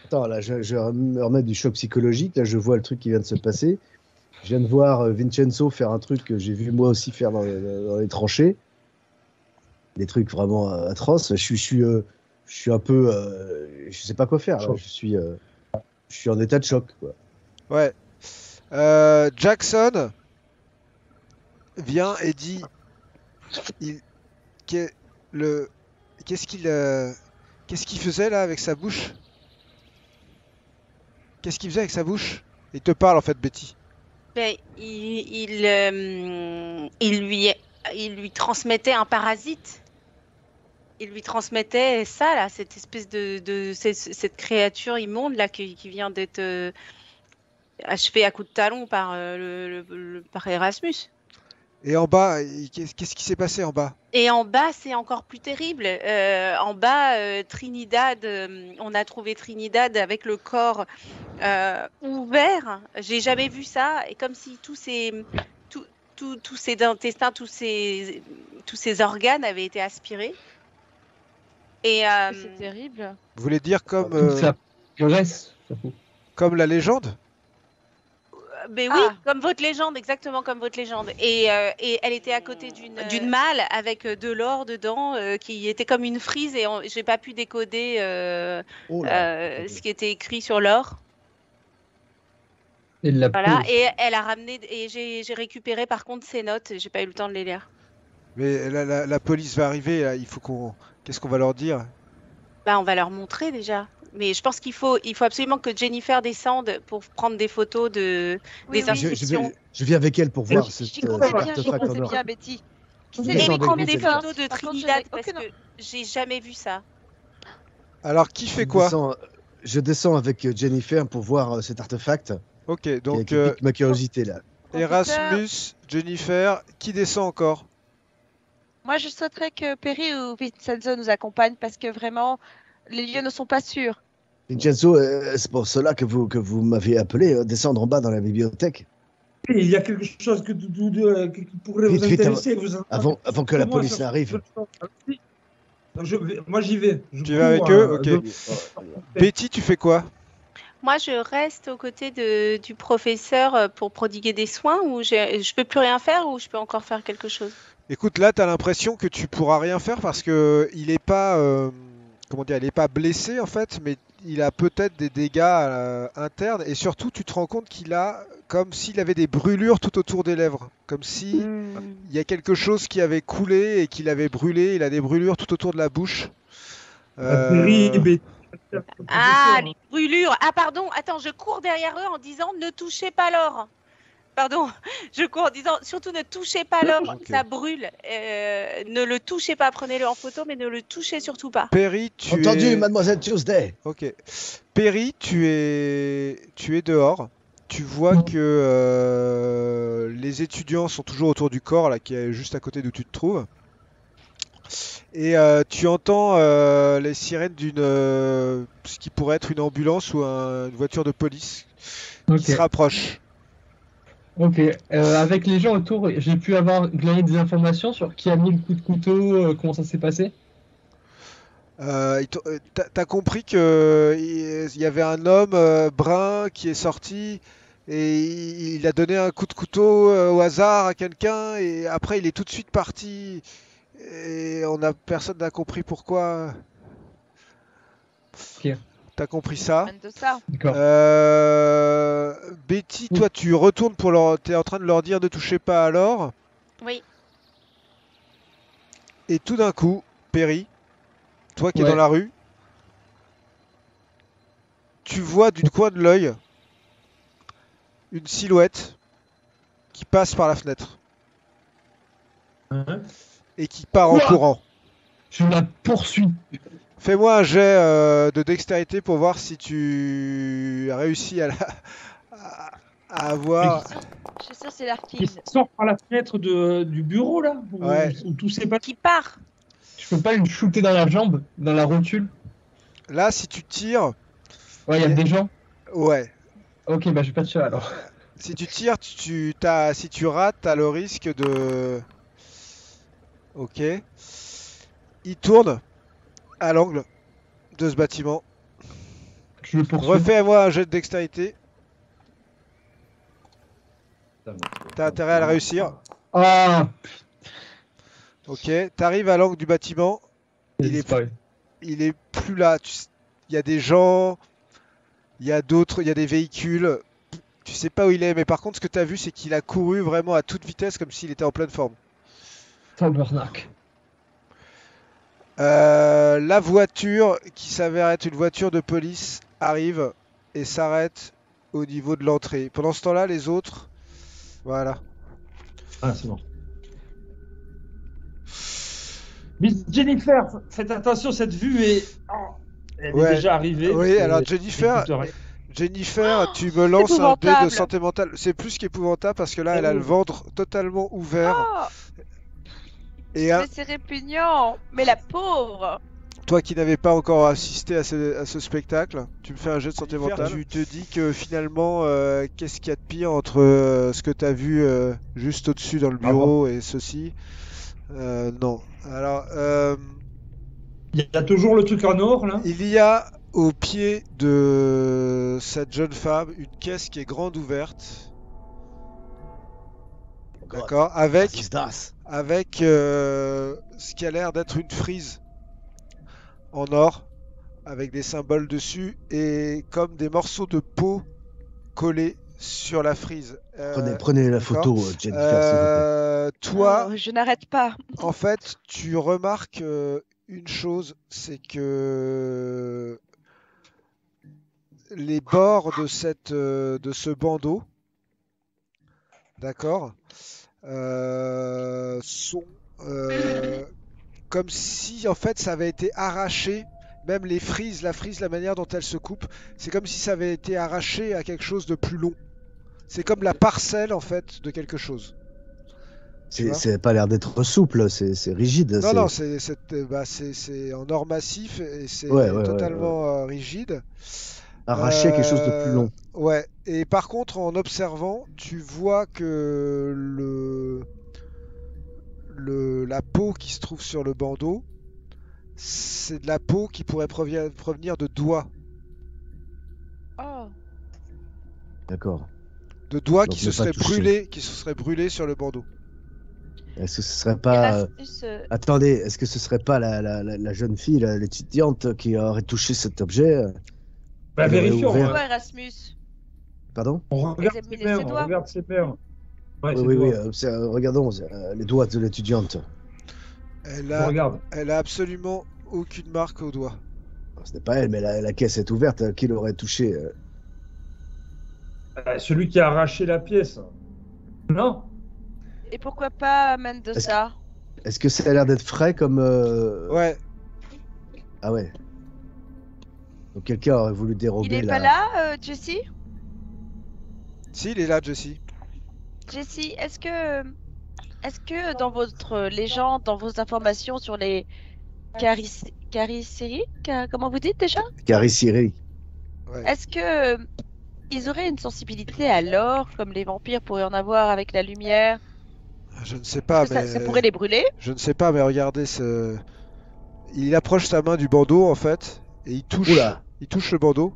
Attends, là, je me remets du choc psychologique. Là, je vois le truc qui vient de se passer. Je viens de voir Vincenzo faire un truc que j'ai vu moi aussi faire dans les tranchées. Des trucs vraiment atroces. Je suis un peu, je sais pas quoi faire. Là. Je suis en état de choc. Quoi. Ouais. Jackson vient et dit il, qu'est- le, qu'est-ce qu'il faisait là avec sa bouche? Qu'est-ce qu'il faisait avec sa bouche? Il te parle en fait, Betty. Ben, il lui transmettait un parasite. Il lui transmettait ça, là, cette espèce cette créature immonde là qui vient d'être achevée à coups de talon par, par Erasmus. Et en bas, qu'est-ce qui s'est passé en bas? Et en bas, c'est encore plus terrible. En bas, Trinidad, on a trouvé Trinidad avec le corps ouvert. J'ai jamais vu ça. Et comme si tous ses intestins, tous ses organes avaient été aspirés. Et C'est terrible. Vous voulez dire comme, Toute sa graisse, surtout. comme la légende? mais oui, comme votre légende, exactement comme votre légende. Et elle était à côté d'une malle avec de l'or dedans, qui était comme une frise, et j'ai pas pu décoder Oh là. ce qui était écrit sur l'or. Et de la Voilà, peau. et elle a ramené, et j'ai récupéré par contre ses notes, j'ai pas eu le temps de les lire. Mais la police va arriver, là, il faut qu'on... Qu'est-ce qu'on va leur dire? Bah, on va leur montrer déjà. Mais je pense qu'il faut absolument que Jennifer descende pour prendre des photos des Oui, oui. inscriptions. Je viens avec elle pour voir J'y J'y cet comptais bien, artefact en or. Betty. Vous Et descendez prendre avec des elle. photos de Par contre, Trinidad, je parce n'ai que j'ai jamais vu ça. Alors, qui fait quoi? Je descends avec Jennifer pour voir cet artefact Ok, qui donc pique ma curiosité là. Erasmus, Jennifer, qui descend encore? Moi, je souhaiterais que Perry ou Vincenzo nous accompagnent parce que vraiment, les lieux ne sont pas sûrs. Vincenzo, c'est pour cela que vous m'avez appelé, descendre en bas dans la bibliothèque, Il y a quelque chose qui pourrait Vite, vous vite, intéresser. avant que la Comment police ça- n'arrive. Donc, moi, j'y vais. Je Tu vas avec cours, eux? Ok. donc- Betty, tu fais quoi? Moi, je reste aux côtés du professeur pour prodiguer des soins, ou je peux plus rien faire, ou je peux encore faire quelque chose. Écoute, là, t'as l'impression que tu pourras rien faire parce que il est pas, comment dire, il est pas blessé en fait, mais il a peut-être des dégâts internes et surtout, tu te rends compte qu'il a comme s'il avait des brûlures tout autour des lèvres, comme si il y a quelque chose qui avait coulé et qu'il avait brûlé. Il a des brûlures tout autour de la bouche. Perry, Betty, Ah, professeur. les brûlures. Ah, pardon. Attends, je cours derrière eux en disant ne touchez pas l'or. Pardon, je cours en disant surtout ne touchez pas l'or, Ok. ça brûle. Ne le touchez pas, prenez-le en photo, mais ne le touchez surtout pas. Perry, tu Entendu, es... mademoiselle Tuesday. Ok. Perry, tu es dehors. Tu vois Mm. que les étudiants sont toujours autour du corps, là, qui est juste à côté d'où tu te trouves. Et tu entends les sirènes ce qui pourrait être une ambulance ou une voiture de police Ok. qui se rapproche. Ok. Avec les gens autour, j'ai pu glaner des informations sur qui a mis le coup de couteau, comment ça s'est passé. T'as compris que il y avait un homme brun qui est sorti et il a donné un coup de couteau au hasard à quelqu'un et après il est tout de suite parti et personne n'a compris pourquoi. Ok. T'as compris ça? Même de ça. D'accord. Betty, toi tu retournes t'es en train de leur dire ne touchez pas à l'or Oui. et tout d'un coup, Perry, toi qui es Ouais. dans la rue, tu vois du coin de l'œil une silhouette qui passe par la fenêtre Hein? et qui part en Quoi courant. Je la poursuis. Fais-moi un jet de dextérité pour voir si tu as réussi à avoir. Je suis sûre que c'est Larkin. Qui sort par la fenêtre du bureau, là, Ouais. où tout s'est passé. Qui part? Je peux pas une shooter dans la jambe, dans la rotule. Là, si tu tires, Ouais, il y a des gens. ouais. Ok, bah je vais pas tirer alors. Si tu tires, si tu rates, t'as le risque de. Ok. Il tourne à l'angle de ce bâtiment. Je le poursuis. Refais-moi un jet de dextérité. T'as intérêt à le réussir. Ah, Ok. T'arrives à l'angle du bâtiment. il Il est- disparu. Il est plus là. Il y a des gens. Il y a d'autres. Il y a des véhicules. Tu sais pas où il est, mais par contre, ce que tu as vu, c'est qu'il a couru vraiment à toute vitesse, comme s'il était en pleine forme. Tabarnak. La voiture, qui s'avère être une voiture de police, arrive et s'arrête au niveau de l'entrée. Pendant ce temps-là, les autres, voilà. Ah, c'est bon. Miss Jennifer, faites attention, cette vue elle Ouais. est déjà arrivée. Oui, et- alors Jennifer, tu me lances un dé de épouvantable. santé mentale. C'est plus qu'épouvantable parce que là, elle a le ventre totalement ouvert. Oh, Et mais c'est répugnant. Mais la pauvre. toi qui n'avais pas encore assisté à ce spectacle, tu me fais un jet de santé mentale. Tu te dis que finalement, qu'est-ce qu'il y a de pire entre ce que tu as vu juste au-dessus dans le bureau et ceci? Non. Alors, Il y a toujours le truc en or, là. il y a au pied de cette jeune femme une caisse qui est grande ouverte. D'accord, avec ce qui a l'air d'être une frise en or, avec des symboles dessus et comme des morceaux de peau collés sur la frise. Prenez la d'accord. photo, Jennifer, Toi, Oh, je n'arrête pas. en fait, tu remarques une chose, c'est que les bords de ce bandeau, d'accord, sont comme si en fait ça avait été arraché. Même les frises, la manière dont elle se coupe, c'est comme si ça avait été arraché à quelque chose de plus long. C'est comme la parcelle en fait de quelque chose. Tu vois. C'est pas l'air d'être souple, c'est rigide. Non, c'est en or massif et c'est totalement rigide. Arracher quelque chose de plus long. Ouais, et par contre, en observant, tu vois que la peau qui se trouve sur le bandeau, c'est de la peau qui pourrait provenir de doigts. Oh. D'accord. De doigts Donc qui ne se pas seraient toucher. brûlés sur le bandeau. Est-ce que ce serait pas... Erasmus, Attendez, est-ce que ce serait pas la jeune fille, l'étudiante qui aurait touché cet objet Bah, Elle aurait vérifions. ouvert. toi, Erasmus. Pardon? On regarde Examiner ses mains, ses on doigts. regarde ses mains. Ouais, Oui, ses oui, oui. doigts. Regardons les doigts de l'étudiante. Elle On a, regarde. elle a absolument aucune marque au doigt. Ce n'est pas elle, mais la caisse est ouverte. Qui l'aurait touché? Celui qui a arraché la pièce. Non? Et pourquoi pas Mendoza? Est-ce que ça a l'air d'être frais comme... Ouais, Ah ouais. Donc quelqu'un aurait voulu dérober Il est la... pas là, Jessie? si, il est là, Jessie. Jessie, est-ce que dans votre légende, dans vos informations sur les Caricéries, comment vous dites déjà? Cariciri. Ouais. Est-ce que ils auraient une sensibilité à l'or, comme les vampires pourraient en avoir avec la lumière? Je ne sais pas, Est-ce que mais ça pourrait les brûler? je ne sais pas, mais regardez ce. Il approche sa main du bandeau en fait et il touche le bandeau.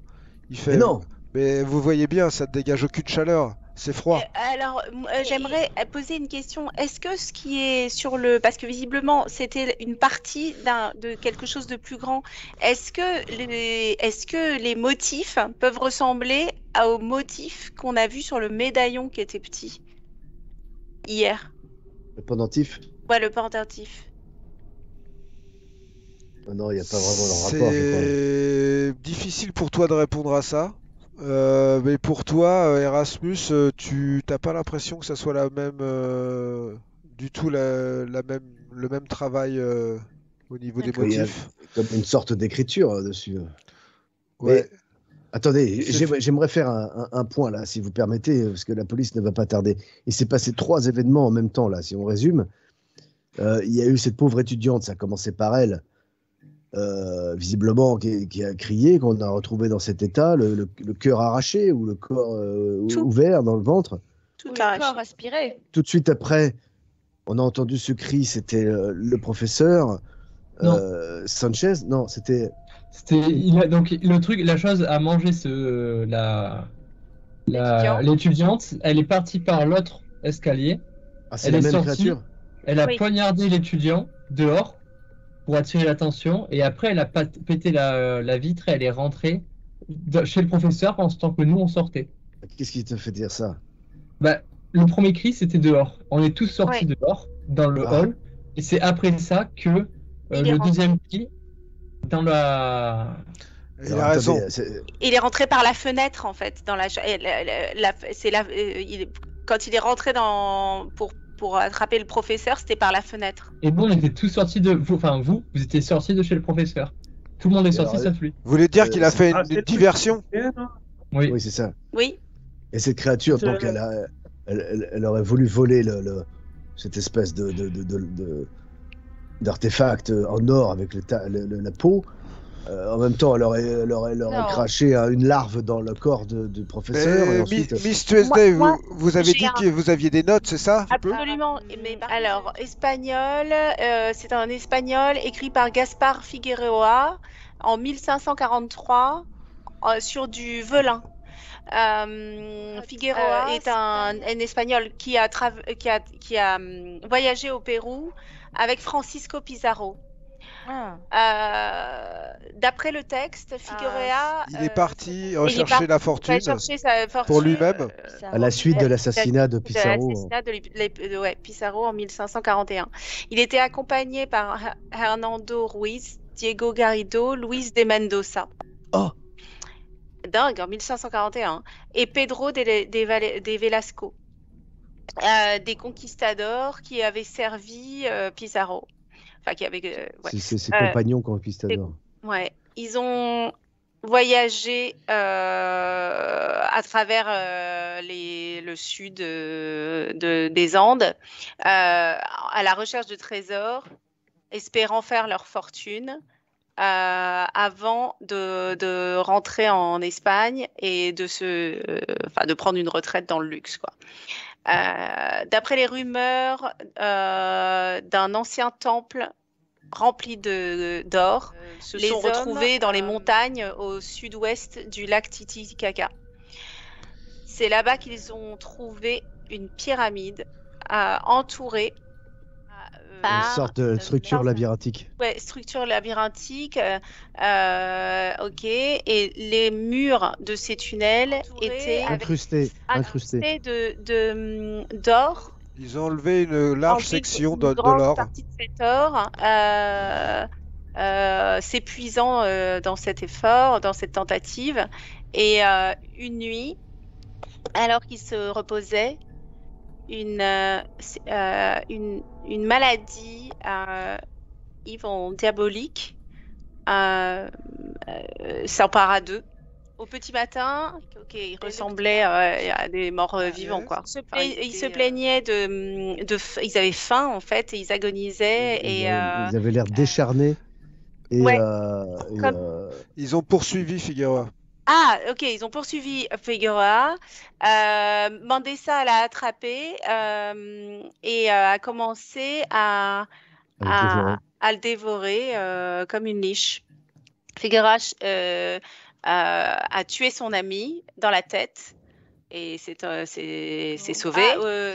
Il fait. Mais non! Mais vous voyez bien, ça ne dégage aucune chaleur. C'est froid. Alors, j'aimerais poser une question. Est-ce que ce qui est sur le... Parce que visiblement, c'était une partie de quelque chose de plus grand. Est-ce que les motifs peuvent ressembler aux motifs qu'on a vus sur le médaillon qui était petit hier? Le pendentif? Ouais, le pendentif. Non, il n'y a pas vraiment le rapport, je crois. C'est difficile pour toi de répondre à ça. Mais pour toi, Erasmus, tu t'as pas l'impression que ça soit la même du tout le même travail au niveau des Il y a motifs. comme une sorte d'écriture dessus. Ouais. Mais attendez, C'est- j'aimerais faire un point là, si vous permettez, parce que la police ne va pas tarder. Il s'est passé 3 événements en même temps là, si on résume. Il y a eu cette pauvre étudiante, ça a commencé par elle, visiblement qui a crié, qu'on a retrouvé dans cet état, le cœur arraché ou le corps Tout. ouvert dans le ventre. Tout Ou le arraché. corps aspiré? Tout de suite après, on a entendu ce cri, c'était le professeur Non. Sanchez. Non, c'était... Donc le truc, la chose a mangé l'étudiante. Elle est partie par l'autre escalier. Ah, c'est Elle la est même sortie. créature. Elle a Oui. poignardé l'étudiant dehors pour attirer l'attention et après elle a pété la vitre et elle est rentrée chez le professeur pendant ce temps que nous on sortait. Qu'est-ce qui te fait dire ça? Bah, le premier cri, c'était dehors. On est tous sortis dehors, dans le Ah. hall. Et c'est après ça que Il est le rentré. deuxième cri, dans la... Il Alors, a raison. attendez, c'est- Il est rentré par la fenêtre en fait dans la. C'est là. Quand il est rentré pour attraper le professeur, c'était par la fenêtre. Et bon, on était tous sortis de... Enfin, vous étiez sortis de chez le professeur. Tout le monde est sorti, alors, sauf lui. Vous voulez dire qu'il a fait Ah, une c'est le truc diversion? hein. Oui. Oui, c'est ça. Oui. Et cette créature, C'est- donc, elle aurait voulu voler cette espèce d'artefact en or avec la peau. En même temps, elle aurait Non. craché une larve dans le corps du professeur. Et ensuite, Miss Tuesday, Moi, vous avez j'ai dit un- que vous aviez des notes, c'est ça? un peu Absolument. Mais par Alors, espagnol, c'est un espagnol écrit par Gaspar Figueroa en 1543 sur du velin. Figueroa est un espagnol qui a voyagé au Pérou avec Francisco Pizarro. D'après le texte, Figueroa Il est parti il est rechercher la va fortune chercher sa fortune pour lui-même. à la suite de Ouais, l'assassinat de de Pissarro. l'assassinat de Pizarro en 1541. Il était accompagné par Hernando Ruiz, Diego Garrido, Luis de Mendoza. Oh. Dingue, en 1541. Et Pedro de Velasco. Des conquistadors qui avaient servi Pizarro. Enfin, qui avaient... ouais. C'est ses compagnons conquistadors. Ouais, ils ont voyagé à travers le sud des Andes à la recherche de trésors, espérant faire leur fortune avant de rentrer en Espagne et de prendre une retraite dans le luxe, quoi. D'après les rumeurs d'un ancien temple rempli d'or, se sont retrouvés dans les montagnes au sud-ouest du lac Titicaca. C'est là-bas qu'ils ont trouvé une pyramide entourée Une par sorte de structure par- labyrinthique. Ouais, structure labyrinthique, ok. Et les murs de ces tunnels étaient Incrusté. d'or. Ils ont enlevé une large enlevé section une de grande l'or. partie de cet or, s'épuisant dans cet effort, dans cette tentative. Et une nuit, alors qu'ils se reposaient, une maladie diabolique s'empara d'eux. Au petit matin, ils ressemblaient à des morts vivants, quoi. Ils se plaignaient ils avaient faim en fait, et ils agonisaient Ils avaient l'air décharnés. Et, ouais. Ils ont poursuivi Figueroa. Ah, ok, ils ont poursuivi Figueroa. Mendoza l'a attrapé et a commencé à le dévorer comme une niche. Figueroa a tué son ami dans la tête et s'est sauvé,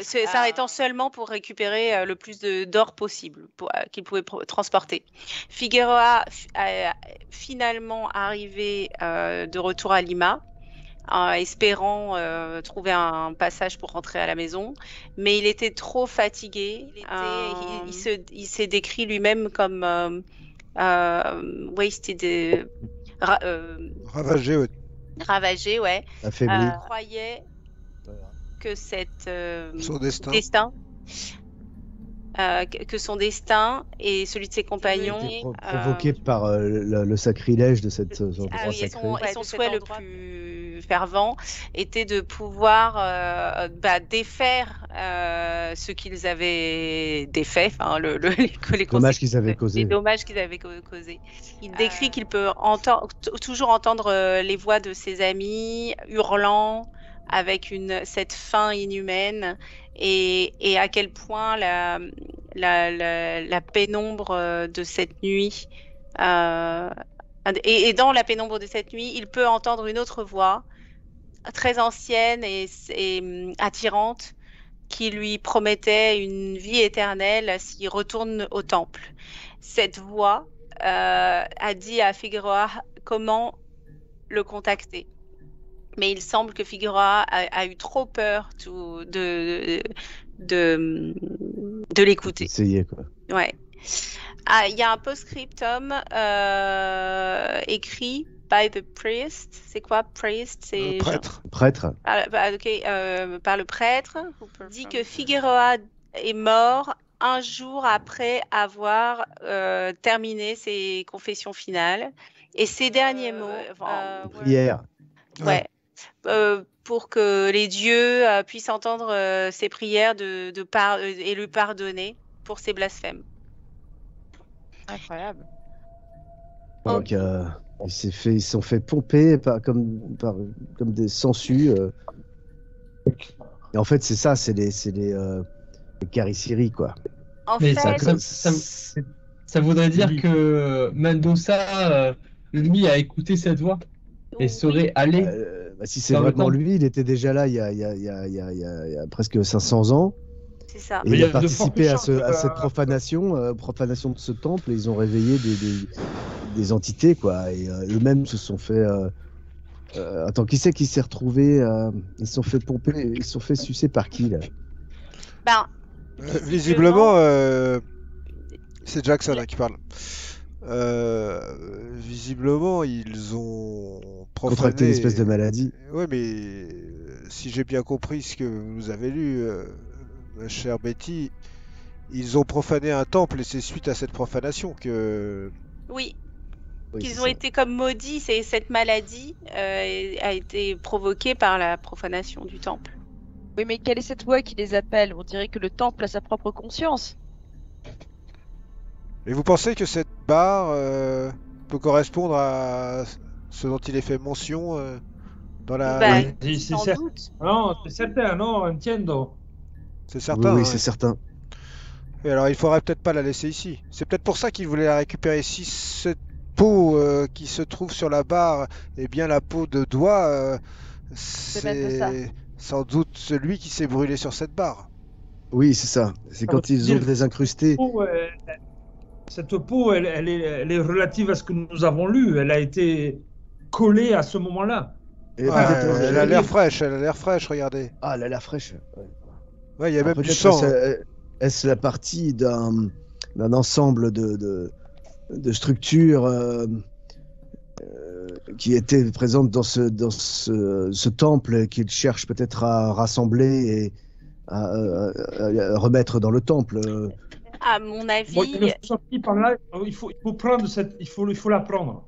s'arrêtant seulement pour récupérer le plus d'or possible qu'il pouvait transporter. Figueroa a finalement arrivé de retour à Lima, espérant trouver un passage pour rentrer à la maison, mais il était trop fatigué. Il s'est décrit lui-même comme wasted, Ravagé, ouais. ravagé, ouais. Affaibli. Croyait que Son destin. Que son destin et celui de ses compagnons Était provoqué par le sacrilège de cet endroit sacré. Et son souhait le plus fervent était de pouvoir défaire ce qu'ils avaient défait, les dommages qu'ils avaient causés. Les dommages qu'ils avaient causés. Il décrit qu'il peut toujours entendre les voix de ses amis hurlant avec cette faim inhumaine et à quel point la pénombre de cette nuit et dans la pénombre de cette nuit, il peut entendre une autre voix très ancienne et attirante qui lui promettait une vie éternelle s'il retourne au temple. Cette voix a dit à Figueroa comment le contacter. Mais il semble que Figueroa a eu trop peur de l'écouter. Essayez, quoi. Ouais. Ah, il y a un post-scriptum écrit by the priest. C'est quoi priest? C'est Prêtre. Prêtre. par le prêtre. Dit que Figueroa est mort un jour après avoir terminé ses confessions finales. Et ses derniers mots, Prière. ouais, pour que les dieux puissent entendre ses prières et lui pardonner pour ses blasphèmes. Incroyable. Donc, ils se sont fait pomper comme des sangsues. Et en fait, c'est ça, c'est les Cariciri, quoi. En Mais fait, ça voudrait dire que Mendoza, lui, a écouté cette voix et serait allé. Si c'est Dans le vraiment temple. lui, il était déjà là il y a presque 500 ans. c'est ça. Et Mais il il y a a de participé à, fortes chances, à cette profanation de ce temple. Et ils ont réveillé des entités, quoi. Et eux-mêmes se sont fait. Attends, qui c'est qui s'est retrouvé ils se sont fait pomper, ils se sont fait sucer par qui, là? Ben, Visiblement, c'est Jackson qui parle. Visiblement, ils ont Contracté une espèce de maladie. Ouais, mais si j'ai bien compris ce que vous avez lu, ma chère Betty, ils ont profané un temple et c'est suite à cette profanation que. oui, Oui, qu'ils c'est ont ça. été comme maudits. Cette maladie a été provoquée par la profanation du temple. Oui, mais quelle est cette voix qui les appelle? On dirait que le temple a sa propre conscience. Et vous pensez que cette barre peut correspondre à ce dont il est fait mention dans la. Bah, c'est sans certain. doute. Non, c'est certain, non, entiendo. C'est Oui, certain. oui, hein. c'est certain. Et alors, il faudrait peut-être pas la laisser ici. C'est peut-être pour ça qu'il voulait la récupérer. Si cette peau qui se trouve sur la barre est bien la peau de doigt, Mendoza. c'est sans doute celui qui s'est brûlé sur cette barre. Oui, c'est ça. C'est quand ils ont désincrusté. Cette peau, elle est relative à ce que nous avons lu. Elle a été collée à ce moment-là. Et Ouais, peut-être, elle a l'air fraîche, regardez. Ah, elle a l'air fraîche. Ouais. Ouais, il y a Alors, même du peut-être sang. est-ce la partie d'un ensemble de structures qui étaient présentes dans ce temple qu'il cherche peut-être à rassembler et à remettre dans le temple. À mon avis, Bon, il est sorti par là. Il faut prendre il faut la prendre.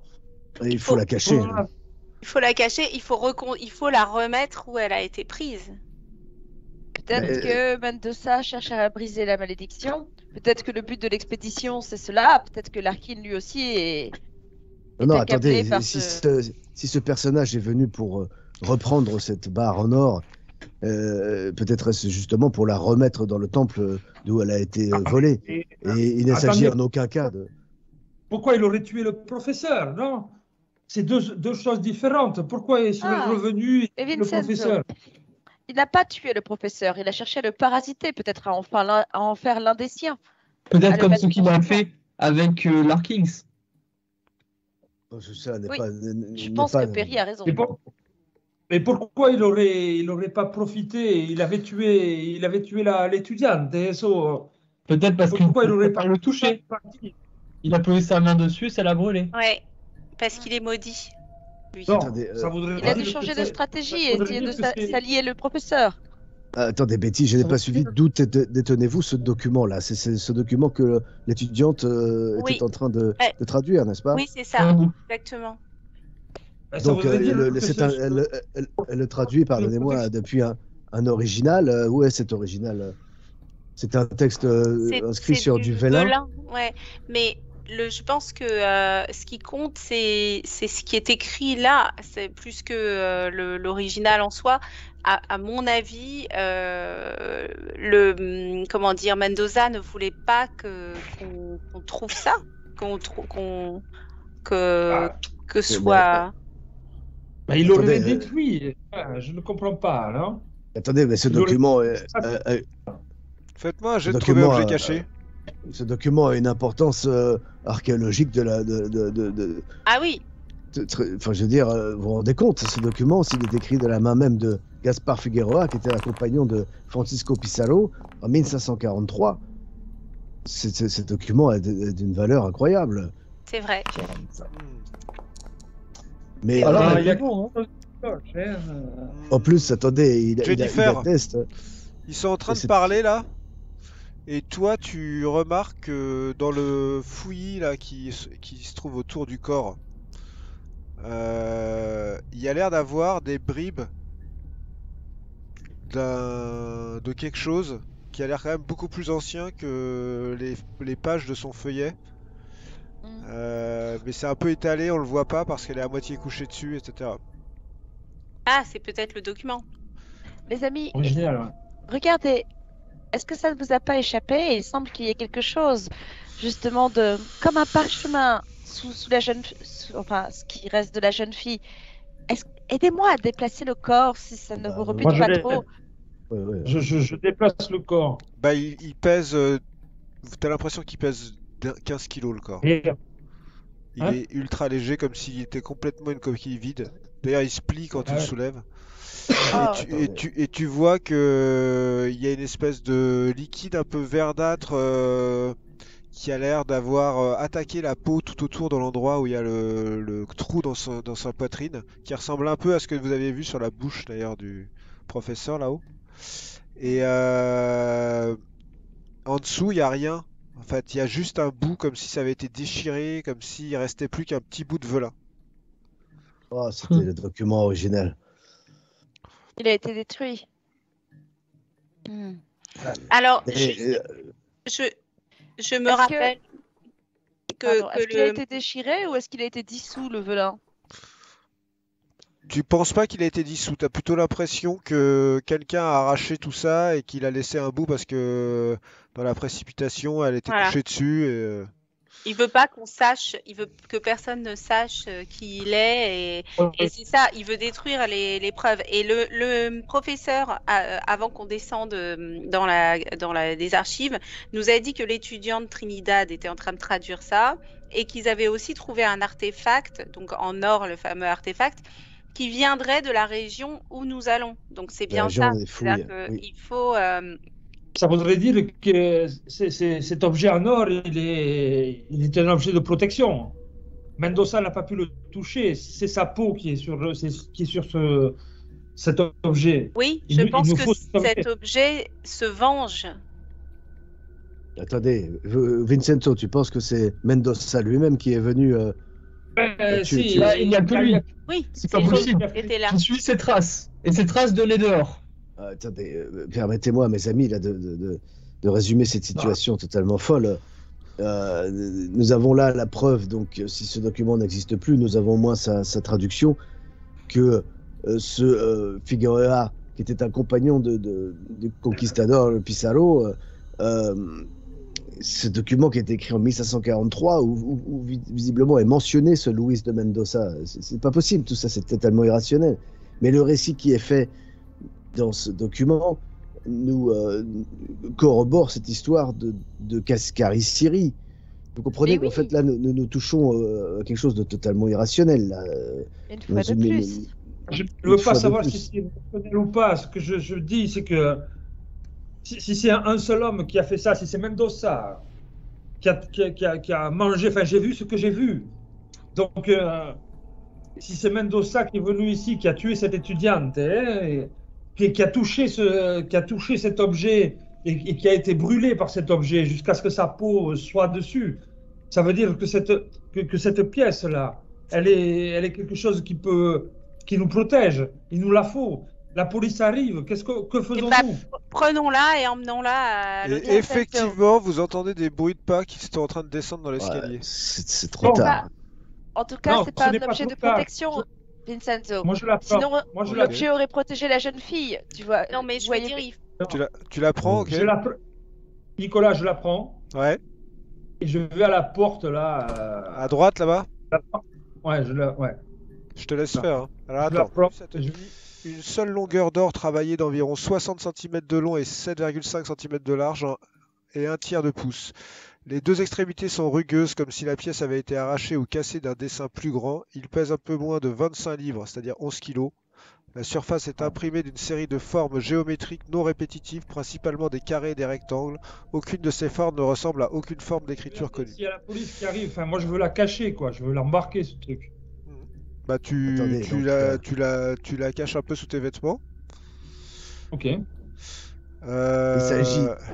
Et il faut la cacher. il faut la cacher, il faut la remettre où elle a été prise. Peut-être que Mendoza cherche à briser la malédiction. Peut-être que le but de l'expédition, c'est cela. Peut-être que Larkin, lui aussi, est Non, accablé attendez, par si ce personnage est venu pour reprendre cette barre en or, peut-être est-ce justement pour la remettre dans le temple d'où elle a été volée. Et il ne s'agit en aucun cas de... Pourquoi il aurait tué le professeur, non? C'est deux choses différentes. Pourquoi il serait revenu Et le Vincenzo, professeur? il n'a pas tué le professeur. Il a cherché à le parasiter, peut-être à en faire l'un des siens. Peut-être Ah, comme le ce qu'il a fait avec Larkins. Ça n'est Oui, pas, Je n'est pense pas- que Perry a raison. Mais pourquoi il aurait pas profité? Il avait tué l'étudiante. Et ça, Peut-être parce qu'il pourquoi il aurait peut pas pas le toucher. parti? Il a posé sa main dessus, ça l'a brûlé. Ouais, parce qu'il est maudit. Lui. Non, Attendez, ça voudrait Il a dire dû que changer de c'est- stratégie ça et voudrait essayer de dire que c'est- s'allier le professeur. Attendez, Betty, je n'ai pas suivi. D'où détenez-vous ce document-là? C'est ce document que l'étudiante Oui. était en train de Ouais. traduire, n'est-ce pas? Oui, c'est ça, Oui. exactement. Ça Donc, voudrait dire que elle le traduit, pardonnez-moi, depuis un original. Où est cet original? C'est un texte inscrit C'est sur du vélin. Ouais, mais je pense que ce qui compte, c'est ce qui est écrit là. C'est plus que l'original en soi. À mon avis, comment dire, Mendoza ne voulait pas qu'on trouve ça, que soit. Mais il aurait Attendez, détruit. Je ne comprends pas, non? Attendez, mais ce Il aurait- document, Faites-moi un jet Le de trouver document, objet caché. ce document a une importance archéologique de la. Ah oui, Enfin, je veux dire, vous vous rendez compte, ce document, s'il est écrit de la main même de Gaspar Figueroa, qui était un compagnon de Francisco Pizarro, en 1543, ce document est d'une valeur incroyable. C'est vrai. Mais Alors, il il y a bon, hein. en plus, attendez, il Jennifer. atteste. Ils sont en train de C'est- parler là. Et toi, tu remarques que dans le fouillis là qui se trouve autour du corps, il y a l'air d'avoir des bribes de quelque chose qui a l'air quand même beaucoup plus ancien que les pages de son feuillet. Mais c'est un peu étalé, on le voit pas parce qu'elle est à moitié couchée dessus, etc. Ah, c'est peut-être le document. Les amis, Original, ouais. regardez. Est-ce que ça ne vous a pas échappé? Il semble qu'il y ait quelque chose, justement, comme un parchemin sous la enfin, ce qui reste de la jeune fille. Aidez-moi à déplacer le corps si ça ne vous rebute Moi, je pas l'ai. trop. Ouais. Je déplace le corps. Bah, il pèse. T'as l'impression qu'il pèse 15 kilos le corps. Et Il Hein est ultra léger, comme s'il était complètement une coquille vide. D'ailleurs, il se plie quand tu Ah le ouais. soulèves. Ah, Et tu vois que il y a une espèce de liquide un peu verdâtre qui a l'air d'avoir attaqué la peau tout autour dans l'endroit où il y a le trou dans sa poitrine, qui ressemble un peu à ce que vous avez vu sur la bouche d'ailleurs du professeur là-haut. Et en dessous, il n'y a rien. En fait, il y a juste un bout comme si ça avait été déchiré, comme s'il restait plus qu'un petit bout de velin. Oh, c'était le document original. il a été détruit. Alors, Et, je me Est-ce que- rappelle Pardon, que est-ce qu'il a été déchiré ou est-ce qu'il a été dissous, le velin? Tu penses pas qu'il a été dissous, t'as plutôt l'impression que quelqu'un a arraché tout ça et qu'il a laissé un bout parce que dans la précipitation, elle était Voilà. couchée dessus il veut pas qu'on sache, il veut que personne ne sache qui il est et c'est ça, il veut détruire les preuves. Et le professeur, avant qu'on descende dans les archives, nous a dit que l'étudiant de Trinidad était en train de traduire ça et qu'ils avaient aussi trouvé un artefact, donc en or, le fameux artefact, qui viendrait de la région où nous allons. Donc c'est bien région ça. des C'est-à-dire fouilles, que oui. il faut. ça voudrait dire que cet objet en or, il est un objet de protection. Mendoza n'a pas pu le toucher. C'est sa peau qui est sur cet objet. Oui, Il je nous- il pense nous que faut cet cet objet se venge. Attendez, Vincenzo, tu penses que c'est Mendoza lui-même qui est venu Si, Là, il n'y a que lui. Oui, C'est pas il possible. était là. Je suis ses traces. Et ses traces donnaient dehors. Attendez, permettez-moi, mes amis, là, de résumer cette situation totalement folle. Nous avons là la preuve, donc, si ce document n'existe plus, nous avons au moins sa traduction, que ce Figueroa, qui était un compagnon du conquistador le Pizarro, ce document qui a été écrit en 1543, où visiblement est mentionné ce Luis de Mendoza. C'est pas possible, tout ça, c'est totalement irrationnel. Mais le récit qui est fait dans ce document nous corrobore cette histoire de Cascariciri. Vous comprenez Mais qu'en oui. fait, là, nous touchons à quelque chose de totalement irrationnel. Là. Une fois de plus. Je ne Une veux fois pas de savoir plus. si c'est personnel ou pas. Ce que je dis, c'est que si c'est un seul homme qui a fait ça, si c'est Mendoza qui a mangé, enfin j'ai vu ce que j'ai vu. Donc si c'est Mendoza qui est venu ici, qui a tué cette étudiante, hein, et qui a touché cet objet et qui a été brûlé par cet objet jusqu'à ce que sa peau soit dessus, ça veut dire que cette pièce-là, elle est quelque chose qui nous protège. Il nous la faut. La police arrive. Que Eh faisons-nous? ben, prenons-la et emmenons-la à et l'hôtel. effectivement, vous entendez des bruits de pas qui sont en train de descendre dans Ouais, l'escalier. c'est trop Non. tard. En tout cas, Non, c'est ce pas n'est un pas objet de trop tard. protection, Vincenzo. Moi, je la prends. Sinon, Moi, je la l'objet aurait protégé la jeune fille. Tu vois. Non, mais vous je veux voyez dire, Tu la prends, ok? Nicolas, je la prends Ouais. et je vais à la porte là. À droite là-bas? Ouais. Je te laisse Non. faire. Hein. Alors Je la attends. prends. Ça te dit une seule longueur d'or travaillée d'environ 60 cm de long et 7,5 cm de large et un tiers de pouce. Les deux extrémités sont rugueuses, comme si la pièce avait été arrachée ou cassée d'un dessin plus grand. Il pèse un peu moins de 25 livres, c'est-à-dire 11 kilos. La surface est imprimée d'une série de formes géométriques non répétitives, principalement des carrés et des rectangles. Aucune de ces formes ne ressemble à aucune forme d'écriture connue. S'il y a la police qui arrive, enfin, moi je veux la cacher, quoi. Je veux l'embarquer, ce truc. Bah Attendez, donc, tu la caches un peu sous tes vêtements. Ok.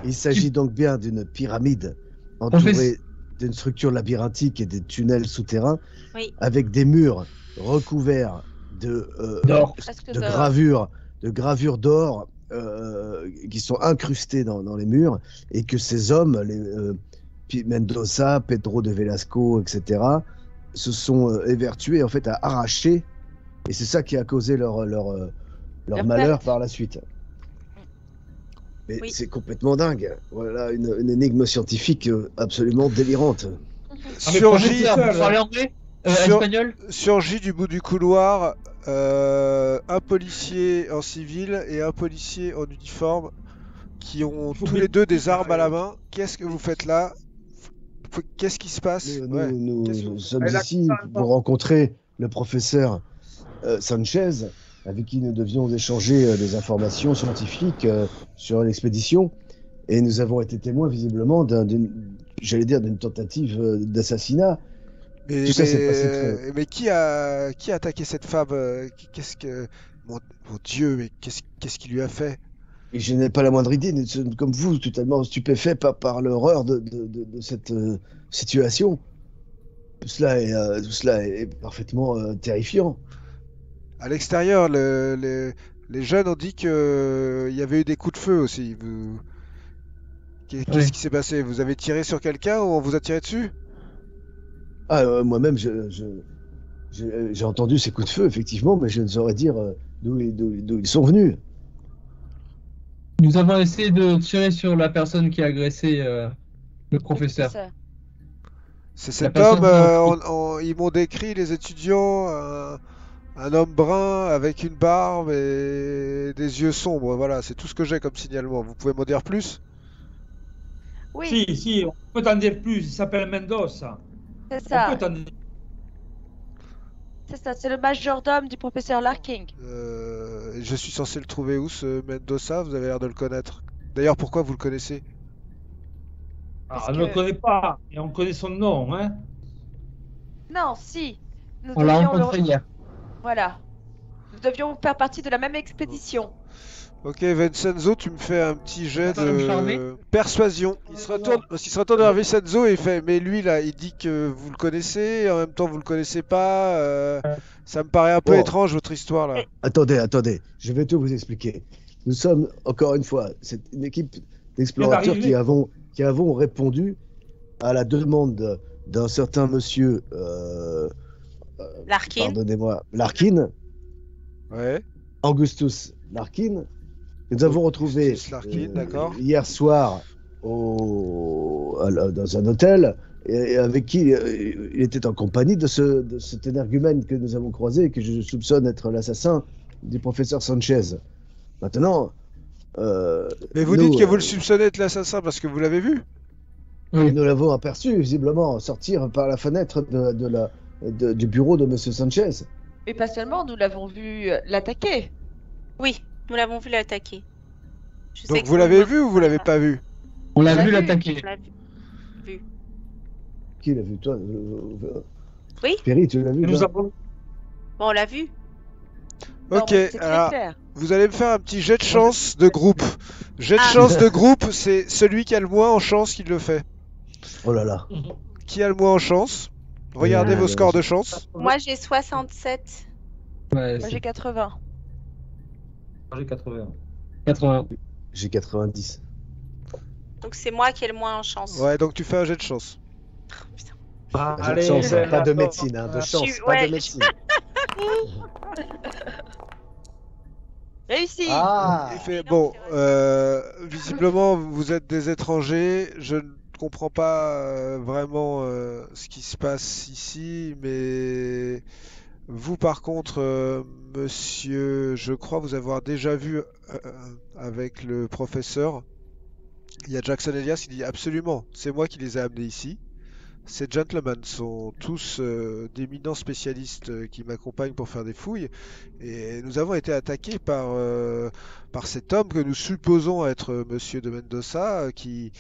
Il s'agit donc bien d'une pyramide entourée d'une structure labyrinthique et des tunnels souterrains Oui. avec des murs recouverts D'or. Presque de d'or. gravures d'or qui sont incrustées dans les murs et que ces hommes, Mendoza, Pedro de Velasco, etc., se sont évertués en fait à arracher, et c'est ça qui a causé leur malheur perte. par la suite. Mais Oui. c'est complètement dingue. Voilà une énigme scientifique absolument délirante. Ah, mais Surgit, professeur, Vous parlez anglais Sur- Espagnol surgit du bout du couloir un policier en civil et un policier en uniforme qui ont Il faut tous que- les deux des armes à la main. Qu'est-ce que vous faites là? Qu'est-ce qui se passe? Nous, Ouais. nous Qu'est-ce que vous- sommes Elle a ici pas le temps. pour rencontrer le professeur Sanchez, avec qui nous devions échanger des informations scientifiques sur l'expédition. Et nous avons été témoins visiblement d'une tentative d'assassinat. Mais, Tout ça s'est passé très- mais qui a attaqué cette femme? Qu'est-ce que... Mon Dieu, mais qu'est-ce qu'il lui a fait? Et je n'ai pas la moindre idée, nous sommes comme vous, totalement stupéfaits par l'horreur de cette situation. Tout cela est parfaitement terrifiant. À l'extérieur, les jeunes ont dit qu'il y avait eu des coups de feu aussi. Qu'est-ce Oui. qui s'est passé? Vous avez tiré sur quelqu'un ou on vous a tiré dessus? Moi-même, j'ai entendu ces coups de feu, effectivement, mais je ne saurais dire d'où ils sont venus. Nous avons essayé de tirer sur la personne qui a agressé le professeur. C'est La cet personne homme, ils m'ont décrit, les étudiants, un homme brun avec une barbe et des yeux sombres. Voilà, c'est tout ce que j'ai comme signalement. Vous pouvez m'en dire plus? Oui, Si, on peut t'en dire plus. Il s'appelle Mendoza. c'est On ça. peut t'en dire. C'est ça. C'est le majordome du professeur Larking. Je suis censé le trouver où, ce Mendoza? Vous avez l'air de le connaître. D'ailleurs, pourquoi vous le connaissez? Ah, Parce on ne le que- connaît pas, et on connaît son nom, hein. Non, si. Nous On l'a devions le- rencontré hier. Voilà. Nous devions faire partie de la même expédition. Ok, Vincenzo, tu me fais un petit jet Ça va me charmer de persuasion. Il se retourne vers Vincenzo et il fait, mais lui là, il dit que vous le connaissez, et en même temps vous le connaissez pas. Ça me paraît un peu Bon. étrange votre histoire là. Attendez, je vais tout vous expliquer. Nous sommes, encore une fois, c'est une équipe d'explorateurs Il vient qui avons répondu à la demande d'un certain monsieur, Larkin. pardonnez-moi, Larkin, Ouais. Augustus Larkin. Nous avons retrouvé Augustus Larkin, d'accord. hier soir dans un hôtel, et avec qui il était en compagnie de cet énergumène que nous avons croisé et que je soupçonne être l'assassin du professeur Sanchez. Maintenant, Mais vous nous, dites que vous le soupçonnez être l'assassin parce que vous l'avez vu? Oui. nous l'avons aperçu visiblement sortir par la fenêtre du bureau de Monsieur Sanchez. Mais pas seulement, nous l'avons vu l'attaquer. Oui, nous l'avons vu l'attaquer. Je sais Donc que vous l'avez me- vu ou vous l'avez pas vu? On l'a On l'a vu vu. l'attaquer. Je l'ai vu. Qui l'a vu, toi Oui. Perry, tu l'as vu Et nous toi avons. Bon, on l'a vu. Non, Ok, mais c'est très alors clair. vous allez me faire un petit jet de chance de groupe. Jet de Ah. chance de groupe, c'est celui qui a le moins en chance qui le fait. Oh là là. Qui a le moins en chance? Regardez vos scores de chance. Moi, j'ai 67. Ouais, Moi c'est j'ai 80. J'ai 80. 80. J'ai 90. Donc, c'est moi qui ai le moins en chance. Ouais, donc tu fais un jet de chance. Ah, J'ai de chance, ben, pas de attends. médecine, hein, de chance, suis- pas ouais, de médecine. Réussi. Ah Il fait, bon, visiblement vous êtes des étrangers, je ne comprends pas vraiment ce qui se passe ici, mais vous par contre, monsieur, je crois vous avoir déjà vu avec le professeur, Il y a Jackson Elias qui dit absolument, c'est moi qui les ai amenés ici. Ces gentlemen sont tous d'éminents spécialistes qui m'accompagnent pour faire des fouilles. Et nous avons été attaqués par cet homme que nous supposons être Monsieur de Mendoza, qui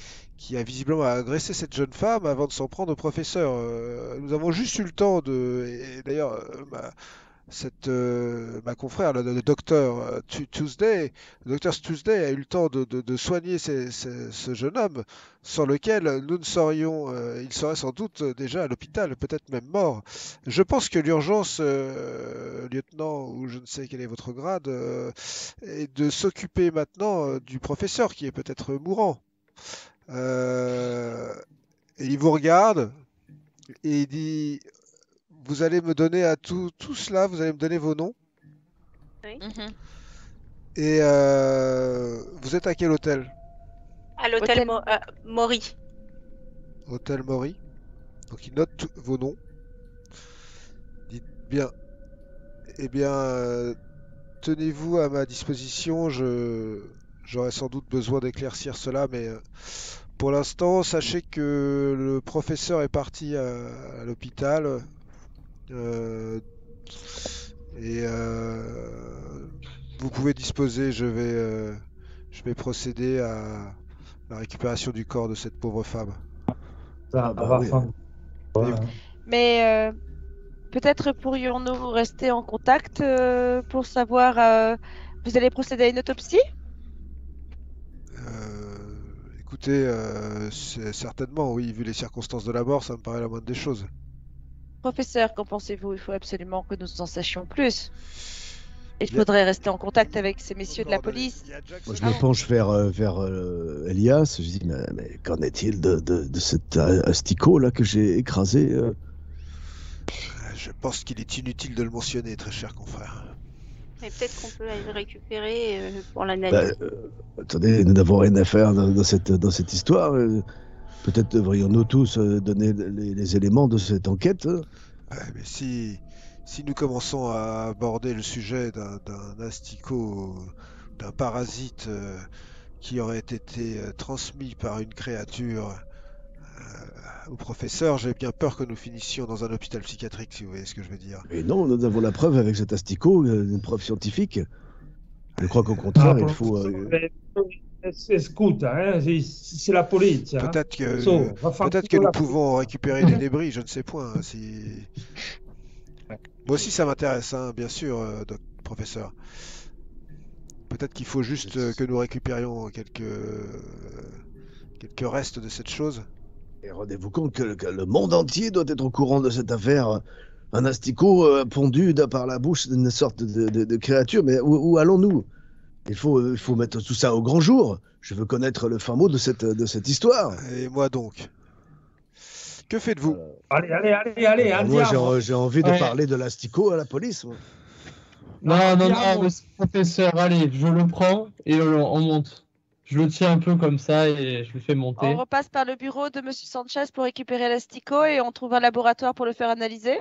a visiblement agressé cette jeune femme avant de s'en prendre au professeur. Nous avons juste eu le temps de... Et d'ailleurs, ma confrère, le docteur Tuesday, le docteur Tuesday a eu le temps de soigner ce jeune homme, sans lequel nous ne serions, il serait sans doute déjà à l'hôpital, peut-être même mort. Je pense que l'urgence, lieutenant, ou je ne sais quel est votre grade, est de s'occuper maintenant du professeur qui est peut-être mourant. Et il vous regarde et il dit... Vous allez me donner à tout cela, vous allez me donner vos noms. Mhm. Et vous êtes à quel hôtel? À l'hôtel Hôtel- Maury. Hôtel Maury. Donc il note vos noms. Dites bien. Eh bien, tenez-vous à ma disposition. J'aurai sans doute besoin d'éclaircir cela, mais pour l'instant, sachez que le professeur est parti à l'hôpital. Et vous pouvez disposer, je vais procéder à la récupération du corps de cette pauvre femme. Ça bah va, oui. enfin, voilà. Mais peut-être pourrions-nous rester en contact pour savoir. Vous allez procéder à une autopsie? Écoutez, certainement, oui, vu les circonstances de la mort, ça me paraît la moindre des choses. Professeur, qu'en pensez-vous? Il faut absolument que nous en sachions plus. Il Il y a- faudrait rester en contact avec ces messieurs de la Bordel, police. il y a Jackson- Moi, je me penche vers Elias. Je dis, mais qu'en est-il de cet asticot là que j'ai écrasé Je pense qu'il est inutile de le mentionner, très cher confrère. Mais peut-être qu'on peut aller le récupérer pour Bah, l'analyse. Attendez, nous n'avons rien à faire dans cette histoire. Peut-être devrions-nous tous donner les éléments de cette enquête. Ouais, mais si nous commençons à aborder le sujet d'un asticot, d'un parasite qui aurait été transmis par une créature au professeur, j'ai bien peur que nous finissions dans un hôpital psychiatrique, si vous voyez ce que je veux dire. Et non, nous avons la preuve avec cet asticot, une preuve scientifique. Je crois qu'au contraire, il faut... Écoute, hein, c'est la police. Hein. Peut-être que, So, va faire peut-être un que peu nous la- pouvons récupérer des débris, je ne sais point. Moi aussi, ça m'intéresse, hein, bien sûr, professeur. Peut-être qu'il faut juste que nous récupérions quelques restes de cette chose. Et rendez-vous compte que le monde entier doit être au courant de cette affaire. Un asticot pondu par la bouche d'une sorte de créature. Mais où allons-nous? Il faut mettre tout ça au grand jour. Je veux connaître le fin mot de cette histoire. Et moi donc. Que faites-vous? Allez, un Moi, diable. j'ai envie de Ouais. parler de l'asticot à la police. Moi. Non, diable. monsieur le professeur, allez, je le prends et on monte. Je le tiens un peu comme ça et je le fais monter. On repasse par le bureau de Monsieur Sanchez pour récupérer l'asticot et on trouve un laboratoire pour le faire analyser.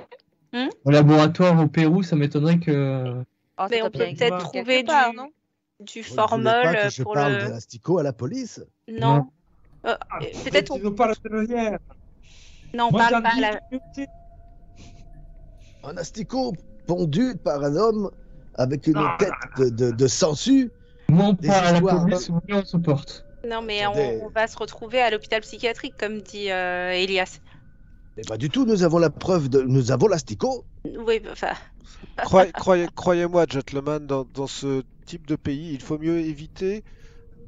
Au laboratoire au Pérou, ça m'étonnerait que... Oh, Mais ça on doit bien peut peut-être exister trouver quelque part, non? du Vous ne voulez pas formol que je pour parle le... de l'asticot à la police? Non. Ah, Peut-être tu nous parles de rien. Non, on Moi, parle j'en pas dis à la... que- Un asticot pondu par un homme avec une Non, tête de sangsue. Moi, on Des parle à la histoires, police, oui, on se porte. Non, mais Attendez. on va se retrouver à l'hôpital psychiatrique, comme dit Elias. Mais pas du tout, nous avons la preuve, nous avons l'asticot. Oui, enfin... Croyez-moi, gentlemen, dans ce type de pays, il faut mieux éviter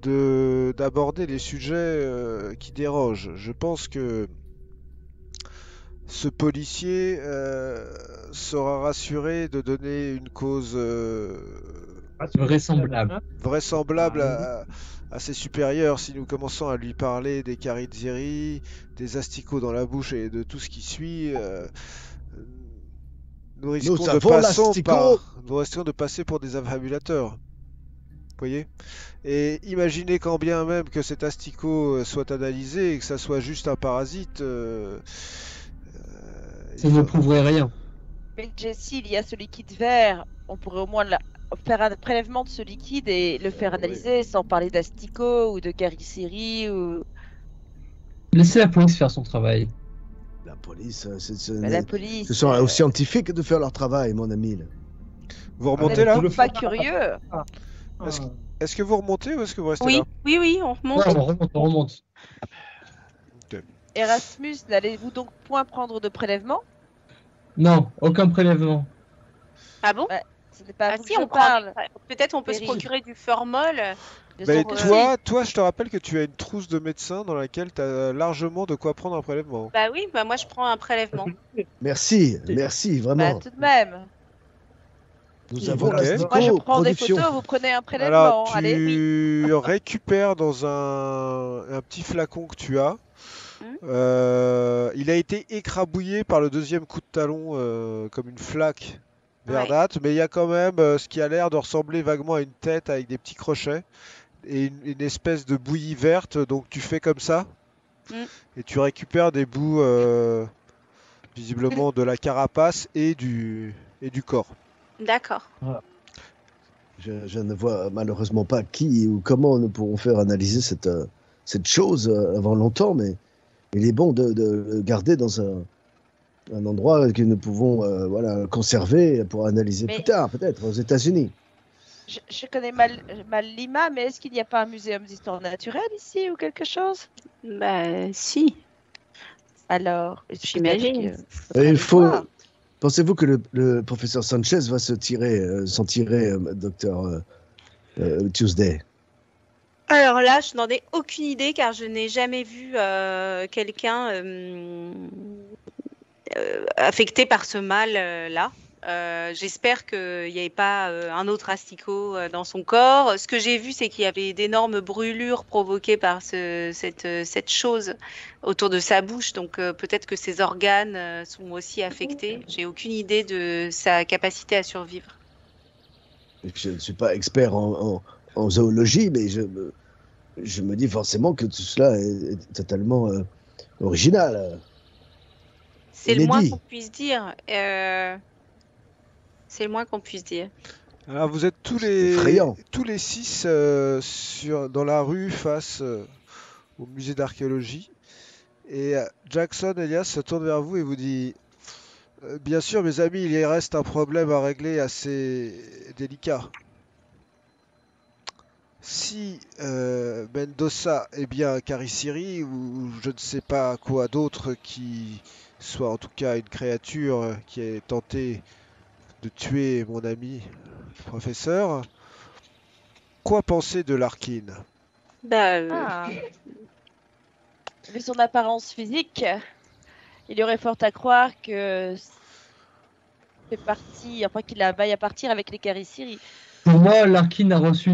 d'aborder les sujets qui dérogent. Je pense que ce policier sera rassuré de donner une cause Vraisemblable. vraisemblable à ses supérieurs si nous commençons à lui parler des Carizeri, des asticots dans la bouche et de tout ce qui suit. Nous risquons de savons l'asticot. nous risquons de passer pour des affabulateurs. Vous voyez? Et imaginez quand bien même que cet asticot soit analysé et que ça soit juste un parasite. Ça ne prouverait rien. Mais Jessie, il y a ce liquide vert. On pourrait au moins faire un prélèvement de ce liquide et le faire analyser sans parler d'asticot ou de caricérie ou... Laissez la police faire son travail. La police, La police... ce sont aux scientifiques de faire leur travail, mon ami. Vous Ah, remontez là? le Pas faire. curieux. Est-ce Est-ce que vous remontez ou est-ce que vous restez Oui, là? oui, on remonte. Ouais, on remonte. Erasmus, n'allez-vous donc point prendre de prélèvement? Non, aucun prélèvement. Ah bon? Ce n'est pas à Ah vous si, que je on prend. parle. Peut-être on peut se Perry. procurer du formol. De Ben, son- toi, je te rappelle que tu as une trousse de médecin dans laquelle tu as largement de quoi prendre un prélèvement. Bah oui, bah moi je prends un prélèvement. Merci, Bah, vraiment. tout de même. Nous Et avons voilà, l'Astico Moi, je prends des Production. photos, vous prenez un Alors, prélèvement. tu Allez, oui. récupères dans un petit flacon que tu as. Il a été écrabouillé par le deuxième coup de talon comme une flaque verdâtre, mais il y a quand même ce qui a l'air de ressembler vaguement à une tête avec des petits crochets et une espèce de bouillie verte. Donc tu fais comme ça et tu récupères des bouts visiblement de la carapace et du corps. D'accord. Je ne vois malheureusement pas qui ou comment nous pourrons faire analyser cette chose avant longtemps, mais il est bon de le garder dans un endroit que nous pouvons conserver pour analyser Mais- plus tard, peut-être aux États-Unis. Je connais mal Lima, mais est-ce qu'il n'y a pas un muséum d'histoire naturelle ici ou quelque chose? Bah si. Alors, J'imagine. peut-être Et il faut. voir. Pensez-vous que le professeur Sanchez va s'en tirer, docteur Tuesday? Alors là, je n'en ai aucune idée car je n'ai jamais vu quelqu'un affecté par ce mal-là. J'espère qu'il n'y avait pas un autre asticot dans son corps. Ce que j'ai vu, c'est qu'il y avait d'énormes brûlures provoquées par cette chose autour de sa bouche. Donc peut-être que ses organes sont aussi affectés. J'ai aucune idée de sa capacité à survivre. Je ne suis pas expert en zoologie, mais je me dis forcément que tout cela est totalement original. C'est le moins Inédit. qu'on puisse dire. C'est le moins qu'on puisse dire. Alors vous êtes tous Effrayant. les 6 dans la rue face au musée d'archéologie. Et Jackson Elias se tourne vers vous et vous dit bien sûr mes amis, il y reste un problème à régler assez délicat. Si Mendoza est bien Cariciri ou je ne sais pas quoi d'autre qui soit en tout cas une créature qui ait tenté de tuer mon ami professeur, quoi penser de Larkin? Bah, Ah. Vu son apparence physique, il y aurait fort à croire que c'est parti, enfin qu'il vaille à partir avec les Cariciri. Pour moi, Larkin a reçu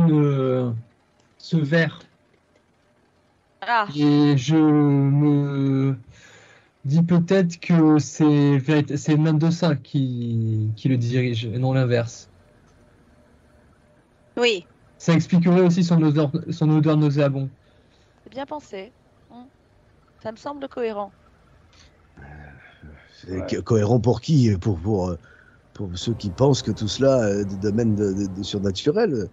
ce verre. Ah, Et je me dis peut-être que c'est Mendoza qui le dirige, et non l'inverse. oui. Ça expliquerait aussi son odeur nauséabonde. c'est bien pensé. Ça me semble cohérent. C'est cohérent pour qui? Pour ceux qui pensent que tout cela est du domaine de surnaturel.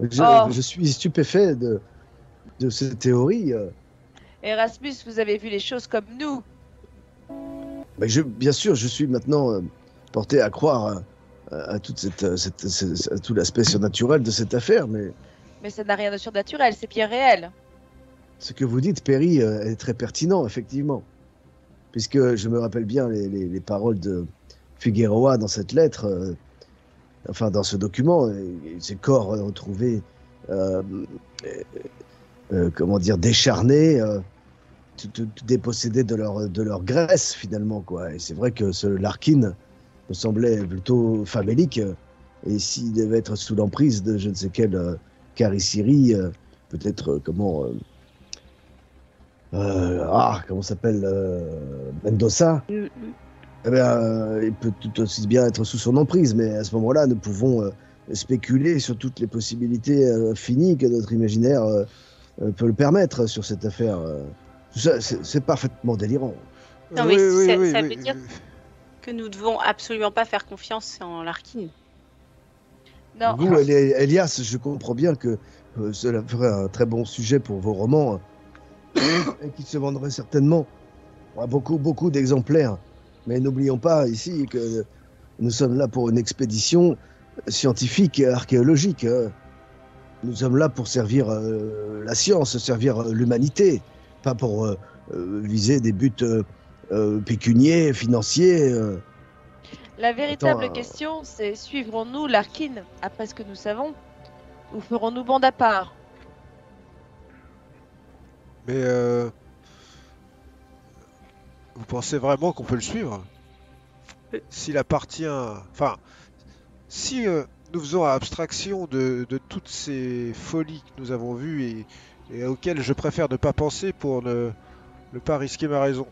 Je suis stupéfait de cette théorie. Erasmus, vous avez vu les choses comme nous. Mais bien sûr, je suis maintenant porté à croire à toute à tout l'aspect surnaturel de cette affaire, mais Mais ça n'a rien de surnaturel, c'est bien réel. ce que vous dites, Perry, est très pertinent, effectivement. Puisque je me rappelle bien les paroles de Figueroa dans cette lettre, enfin dans ce document, ces corps retrouvés, comment dire, décharnés, tout dépossédés de leur graisse, finalement, quoi. Et c'est vrai que ce Larkin me semblait plutôt famélique, et s'il devait être sous l'emprise de je ne sais quelle Cariciri, peut-être comment s'appelle Mendoza, eh bien, il peut tout aussi bien être sous son emprise, mais à ce moment-là, nous pouvons spéculer sur toutes les possibilités infinies que notre imaginaire peut le permettre sur cette affaire. C'est parfaitement délirant. Non, mais ça veut dire que nous devons absolument pas faire confiance en Larkin. Non, Vous, Elias, je comprends bien que cela ferait un très bon sujet pour vos romans et qui se vendrait certainement à beaucoup d'exemplaires. Mais n'oublions pas ici que nous sommes là pour une expédition scientifique et archéologique. Nous sommes là pour servir la science, servir l'humanité, pas pour viser des buts pécuniaires, financiers. la véritable Attends, question, c'est suivrons-nous Larkin après ce que nous savons, ou ferons-nous bande à part? Mais vous pensez vraiment qu'on peut le suivre? S'il appartient... Enfin, si nous faisons abstraction de toutes ces folies que nous avons vues et auxquelles je préfère ne pas penser pour ne pas risquer ma raison.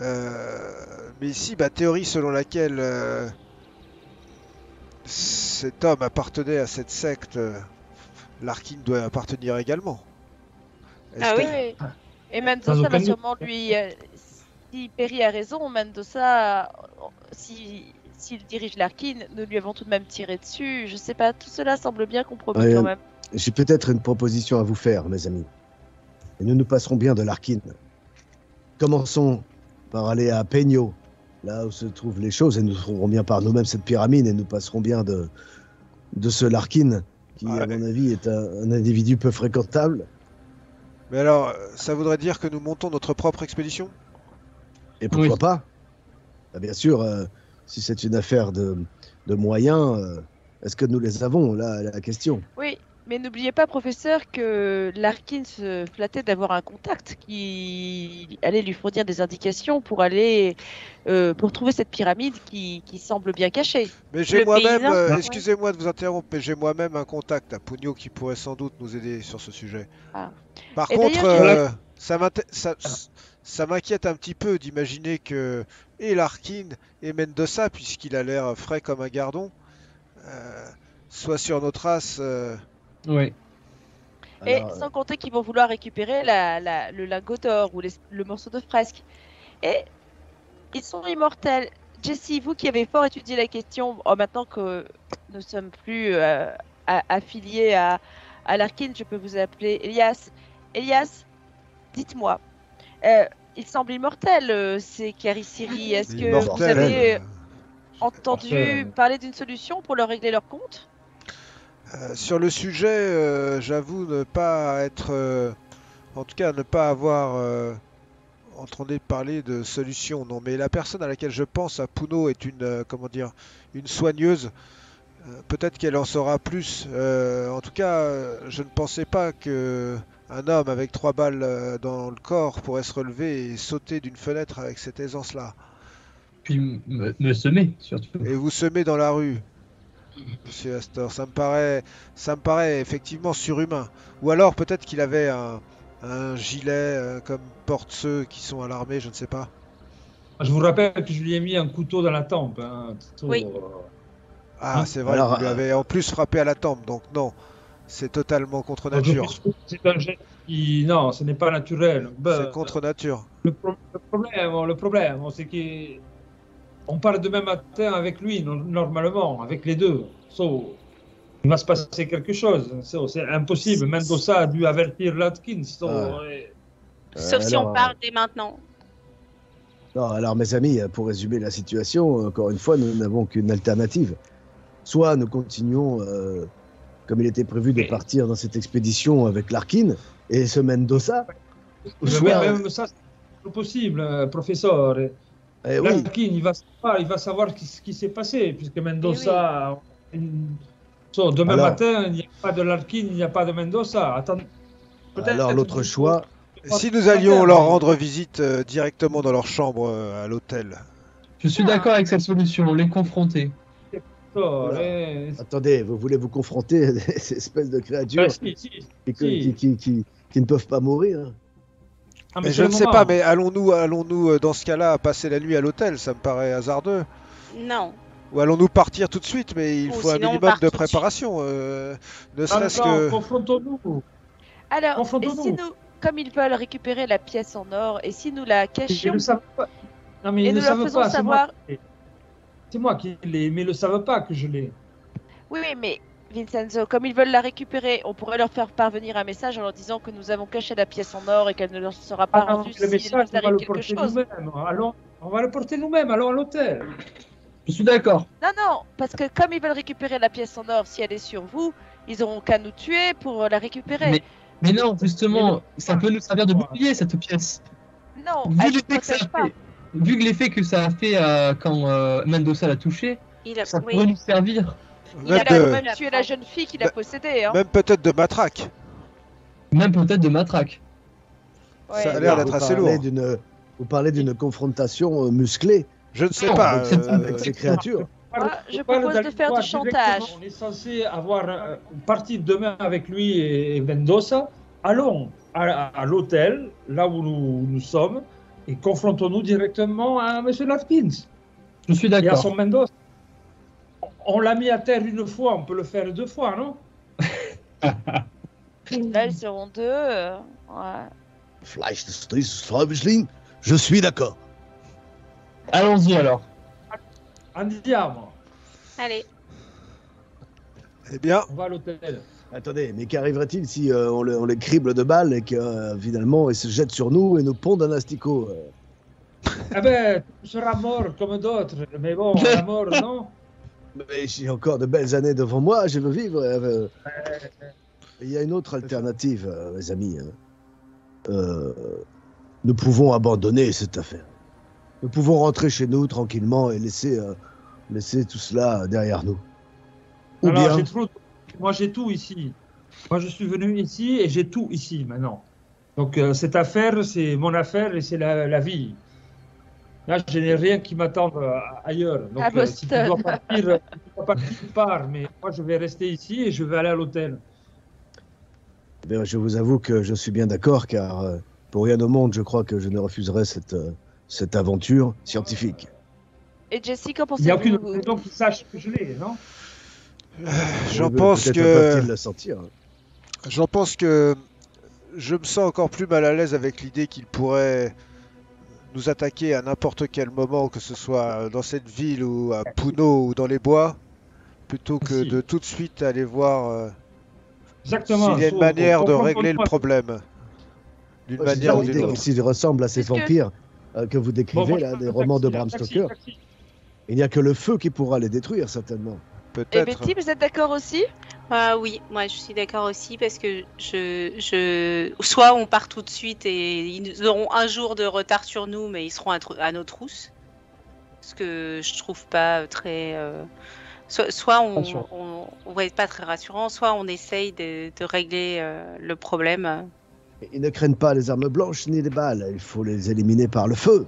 Mais ici, théorie selon laquelle cet homme appartenait à cette secte, Larkin doit appartenir également. Ah oui. Oui. Et Sans Mendoza aucun va doute. sûrement lui. Si Perry a raison, Mendoza, s'il dirige Larkin, nous lui avons tout de même tiré dessus. Je sais pas, tout cela semble bien compromis Ouais, quand même. J'ai peut-être une proposition à vous faire, mes amis. Et nous nous passerons bien de Larkin. Commençons par aller à Peño, là où se trouvent les choses, et nous trouverons bien par nous-mêmes cette pyramide, et nous passerons bien de ce Larkin, qui, à Ouais. mon avis, est un individu peu fréquentable. Mais alors, ça voudrait dire que nous montons notre propre expédition? Et pourquoi Oui. pas? Bien sûr, si c'est une affaire de moyens, est-ce que nous les avons, là, la question? Oui, mais n'oubliez pas, professeur, que Larkin se flattait d'avoir un contact qui allait lui fournir des indications pour aller pour trouver cette pyramide qui semble bien cachée. Mais j'ai Le moi-même, paysan, ouais. excusez-moi de vous interrompre, mais j'ai moi-même un contact à Pugno qui pourrait sans doute nous aider sur ce sujet. Ah. Par Et contre, d'ailleurs, ça m'inquiète un petit peu d'imaginer que et Larkin et Mendoza, puisqu'il a l'air frais comme un gardon, soient sur nos traces. Oui. Et Alors, sans compter qu'ils vont vouloir récupérer le lingot d'or ou le morceau de fresque. Et ils sont immortels. Jessie, vous qui avez fort étudié la question, maintenant que nous sommes plus affiliés à Larkin, je peux vous appeler Elias. Elias, dites-moi, il semble immortel, ces Carissiri. Est-ce que vous Immortel, avez entendu Immortel. parler d'une solution pour leur régler leur compte? sur le sujet, j'avoue ne pas être, en tout cas ne pas avoir entendu parler de solution. Non, mais la personne à laquelle je pense à Puno est une, comment dire, une soigneuse. Peut-être qu'elle en saura plus. En tout cas, je ne pensais pas que un homme avec 3 balles dans le corps pourrait se relever et sauter d'une fenêtre avec cette aisance-là. Puis me semer, surtout. Et vous semer dans la rue, Monsieur Astor, ça me paraît effectivement surhumain. Ou alors peut-être qu'il avait un gilet comme portent ceux qui sont à l'armée, je ne sais pas. Je vous rappelle que je lui ai mis un couteau dans la tempe. Hein. Oui. Ah, Hein, c'est vrai, alors, vous lui avez en plus frappé à la tempe, donc non, c'est totalement contre Donc, je nature. pense que c'est un geste qui... Non, ce n'est pas naturel. C'est contre nature. Le problème, c'est qu'on parle demain matin avec lui, normalement, avec les deux. So, il va se passer quelque chose. So, c'est impossible. Mendoza a dû avertir Larkin. So, Ah. Sauf si alors, on parle dès maintenant. Non, alors mes amis, pour résumer la situation, encore une fois, nous n'avons qu'une alternative. Soit nous continuons, comme il était prévu, de partir dans cette expédition avec Larkin et ce Mendoza. Soit, Même ça, c'est pas possible, professeur. eh oui, Larkin, il va savoir ce qui s'est passé, puisque Mendoza... So, demain Alors- matin, il n'y a pas de Larkin, il n'y a pas de Mendoza. Attends, alors l'autre choix, Si nous allions leur rendre visite directement dans leur chambre à l'hôtel. Je suis d'accord avec cette solution, les confronter. Voilà. Eh, attendez, vous voulez vous confronter à ces espèces de créatures si. qui ne peuvent pas mourir. Ah, Mais c'est je le ne sais moment. pas, mais allons-nous dans ce cas-là passer la nuit à l'hôtel? Ça me paraît hasardeux. Non. Ou allons-nous partir tout de suite? Mais il Ou faut un sinon, on minimum part de tout de suite. préparation. Ne serait-ce Attends, que... confrontons-nous. Alors, et Confrontons-nous. si nous, comme ils veulent récupérer la pièce en or, et si nous la Ils cachions ne savent pas. Non, mais et ils nous ne leur savent faisons pas. savoir, C'est moi qui l'ai, mais ils ne savent pas que je l'ai. Oui, mais Vincenzo, comme ils veulent la récupérer, on pourrait leur faire parvenir un message en leur disant que nous avons caché la pièce en or et qu'elle ne leur sera pas Ah non, rendue le s'il message, nous on va arrive le quelque porter chose. nous-mêmes. Allons, on va le porter nous-mêmes, allons à l'hôtel. Je suis d'accord. Non, parce que comme ils veulent récupérer la pièce en or, si elle est sur vous, ils auront qu'à nous tuer pour la récupérer. Mais non, justement, Mais ça peut nous servir de bouclier, cette pièce. Non, Vu elle ne l'effet que ça protège a pas. fait, vu l'effet que ça a fait quand Mendoza l'a touché, Il a, ça oui. pourrait nous servir. Il Même, a de- quand même tué la jeune fille qui l'a Bah, possédée. Hein. même peut-être de matraque. Même peut-être de matraque. Ouais. Ça a l'air Vous d'être assez parlez lourd. Vous parlez d'une confrontation musclée Je ne sais Non, pas. c'est ça, avec ces créatures. Moi, je On parle propose de d'aller faire voir du chantage. directement. On est censé avoir partir demain avec lui et Mendoza. Allons à l'hôtel, là où nous sommes, et confrontons-nous directement à M. Larkins Je suis et à d'accord. son Mendoza. On l'a mis à terre une fois, on peut le faire 2 fois, non? Là, ils seront deux. Ouais. Fleisch des Träumchen, je suis d'accord. Allons-y alors. En diable, Allez. Eh bien, on va à l'hôtel. Attendez, mais qu'arriverait-il si on les crible de balles et que finalement ils se jettent sur nous et nous pondent un asticot Eh ben, tu seras mort comme d'autres, mais bon, la mort, non? Mais j'ai encore de belles années devant moi, je veux vivre. Il y a une autre alternative, mes amis. Nous pouvons abandonner cette affaire. Nous pouvons rentrer chez nous tranquillement et laisser tout cela derrière nous. Ou Alors, bien, moi, j'ai tout ici. Moi, je suis venu ici et j'ai tout ici maintenant. Donc, cette affaire, c'est mon affaire et c'est la vie. Là, je n'ai rien qui m'attend ailleurs. Donc, À si tu Boston. dois partir, tu pars. Mais moi, je vais rester ici et je vais aller à l'hôtel. ben, je vous avoue que je suis bien d'accord, car pour rien au monde, je crois que je ne refuserai cette aventure scientifique. Et Jessie, qu'en Il n'y a aucune pensez-vous raison qu'il sache que je l'ai, non? j'en Mais pense peut-être que peuvent-ils le sentir. j'en pense que je me sens encore plus mal à l'aise avec l'idée qu'il pourrait nous attaquer à n'importe quel moment, que ce soit dans cette ville ou à Puno ou dans les bois, plutôt que Si. de tout de suite aller voir Exactement. s'il y a une Sauf- manière de confronte-toi. régler le problème. D'une Moi, j'ai manière ou l'idée d'une que autre. s'il ressemble à ces Puisque- vampires que vous Bon, décrivez, moi, là, je des prends un romans de taxi, Bram taxi, Stoker, taxi. il n'y a que le feu qui pourra les détruire, certainement. Et Peut-être. Betty, vous êtes d'accord aussi? Oui, moi je suis d'accord aussi parce que soit on part tout de suite et ils auront un jour de retard sur nous, mais ils seront à nos trousses. Ce que je trouve pas très. Soit Rassurant. on va être pas très rassurant, soit on essaye de régler le problème. Ils ne craignent pas les armes blanches ni les balles, il faut les éliminer par le feu.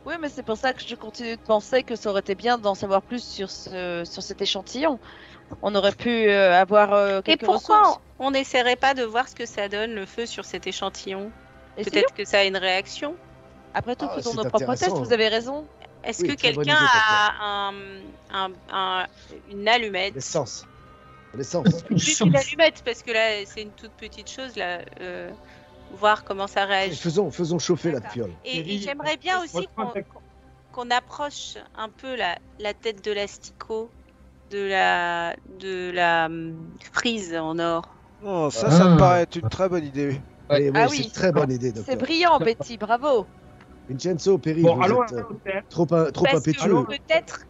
Oui, mais c'est pour ça que je continue de penser que ça aurait été bien d'en savoir plus sur cet échantillon. On aurait pu avoir Et quelques pourquoi ressources. on n'essaierait pas de voir ce que ça donne le feu sur cet échantillon? Essayons. Peut-être que ça a une réaction. Après tout, Ah, faisons c'est nos propres tests, intéressant. vous avez raison. Est-ce Oui, que très bonne quelqu'un idée, a une allumette? L'essence. L'essence. Juste une allumette, parce que là, c'est une toute petite chose, là. Voir comment ça réagit. Faisons chauffer la D'accord. fiole. Et j'aimerais bien Moi, aussi je prends un taxi. qu'on approche un peu la tête de l'asticot de la frise en or. Oh, ça me Ah. paraît être une très bonne idée. Oui, Ah c'est oui. une très bonne idée, C'est docteur. brillant, Betty, bravo. Vincenzo, Perry, Bon, vous allons êtes à l'hôtel. trop Parce impétueux. que peut-être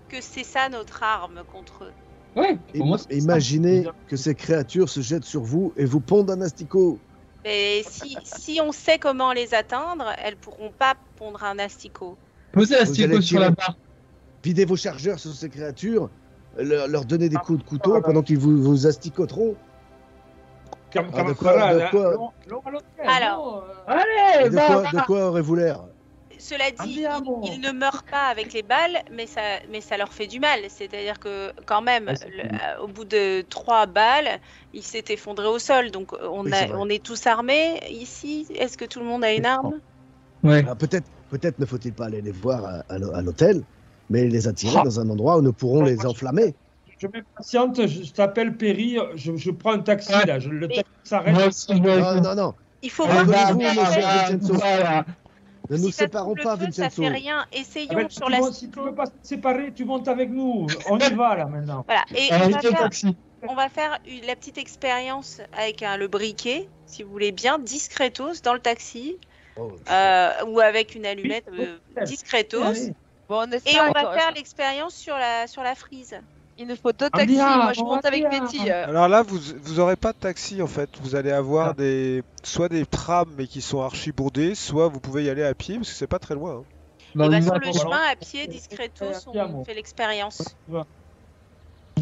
que c'est ça notre arme contre eux. Ouais, pour moi, c'est ça. Imaginez que ces créatures se jettent sur vous et vous pondent un asticot. Mais si on sait comment les atteindre, elles pourront pas pondre un asticot. Posez la Vous stico allez sur la tirer. barre. Videz vos chargeurs sur ces créatures, leur donner des coups de couteau pendant qu'ils vous asticoteront. Comme Ah, de quoi- camarade, de quoi- allons à l'hôtel. Alors. non, Allez, Et de quoi aurez-vous l'air? Cela dit, Andiamo. ils ne meurent pas avec les balles, mais ça leur fait du mal. C'est-à-dire que quand même, Ouais, c'est au bout de 3 balles, il s'est effondré au sol. Donc Oui, c'est vrai. on est tous armés ici. Est-ce que tout le monde a une arme? Ouais. Alors, peut-être ne faut-il pas aller les voir à l'hôtel, mais les attirer Ah. dans un endroit où nous pourrons les enflammer. Je m'impatiente, je t'appelle Perry, je prends un taxi Ouais. là, le Mais- taxi s'arrête. Moi aussi, je vais avec Non, vous. non, non. Il faut Ah, voir bah, ce vous, qu'il y a mon cher derrière. Vincenzo. Voilà. Ne si nous ça séparons trouve pas, le feu, ça Vincenzo. fait rien. Ah Essayons ben, sur la si tu veux pas te séparer, tu montes avec nous. On y va là maintenant. Voilà. Et Allez, au taxi. on va faire la petite expérience avec le briquet, si vous voulez bien, discretos dans le taxi, Oh, ou avec une allumette discretos. Allez. Bon, on est Et cinq, on va hein. faire l'expérience sur la frise. Il nous faut 2 Ah, taxis. bien, Moi, je on monte va avec bien. Betty. Alors là, vous aurez pas de taxi en fait. Vous allez avoir Ah. soit des trams mais qui sont archi bourrés, soit vous pouvez y aller à pied parce que c'est pas très loin. Hein. Bah, Et on bah, y sur va, le quoi. chemin à pied, discretos, à pied, on moi. fait l'expérience. On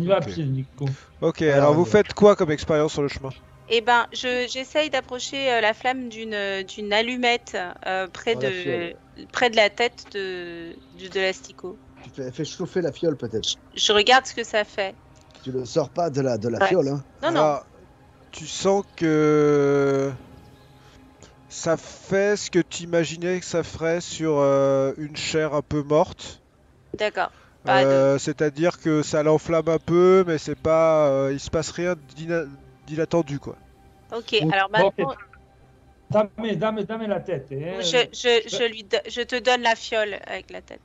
y va à Ok. pied, Nico. Ok, Alors, alors vous vas-y. faites quoi comme expérience sur le chemin? Et ben, j'essaye d'approcher la flamme d'une allumette près Dans la fiole. près de la tête de l'asticot. Tu fais chauffer la fiole peut-être. Je regarde ce que ça fait. Tu ne sors pas de la Ouais. fiole. Hein. Non, non. Alors, tu sens que ça fait ce que tu imaginais que ça ferait sur une chair un peu morte. D'accord. Pas de- C'est-à-dire que ça l'enflamme un peu, mais c'est pas, il se passe rien d'inattendu quoi. Ok, Bon, alors bon, maintenant, Dame la tête. Hein. je te donne la fiole avec la tête.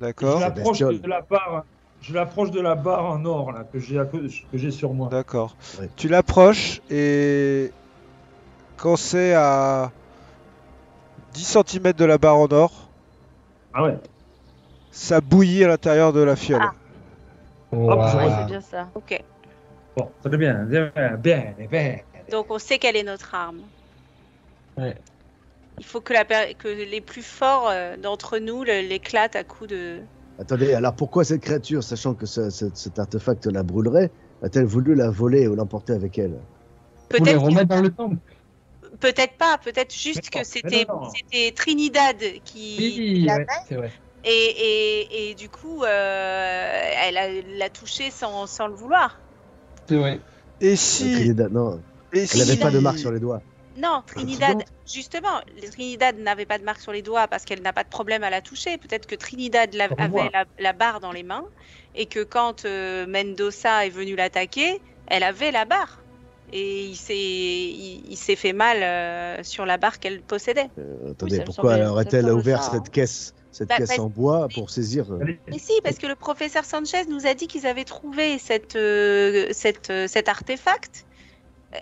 Je D'accord, l'approche bestiole. de la barre. Je l'approche de la barre en or là que j'ai sur moi. d'accord. Ouais. Tu l'approches et quand c'est à 10 cm de la barre en or, Ah ouais. ça bouillit à l'intérieur de la fiole. Ah. Hop, je Ouais, reçois. c'est bien ça. Ok. Bon, très bien, bien. Donc on sait quelle est notre arme. Ouais. Il faut que, que les plus forts d'entre nous l'éclatent à coups de... Attendez, alors pourquoi cette créature, sachant que cet artefact la brûlerait, a-t-elle voulu la voler ou l'emporter avec elle? Pour les Peut-être remettre dans le temple. peut-être pas, peut-être juste Mais que non. c'était Trinidad qui Oui, l'avait. ouais, c'est vrai. Et du coup, elle l'a touché sans le vouloir. C'est vrai. Et si, Trinidad, non, et elle n'avait si- pas de marque sur les doigts. Non, Trinidad, justement, Trinidad n'avait pas de marque sur les doigts parce qu'elle n'a pas de problème à la toucher. Peut-être que Trinidad Comme moi. avait la barre dans les mains et que quand Mendoza est venu l'attaquer, elle avait la barre. Et il s'est fait mal sur la barre qu'elle possédait. Attendez, ça me pourquoi semblait- aurait-elle ça me semble ouvert ça, cette hein. caisse, Bah, en bois pour saisir Allez. Mais si, parce que le professeur Sanchez nous a dit qu'ils avaient trouvé cet artefact.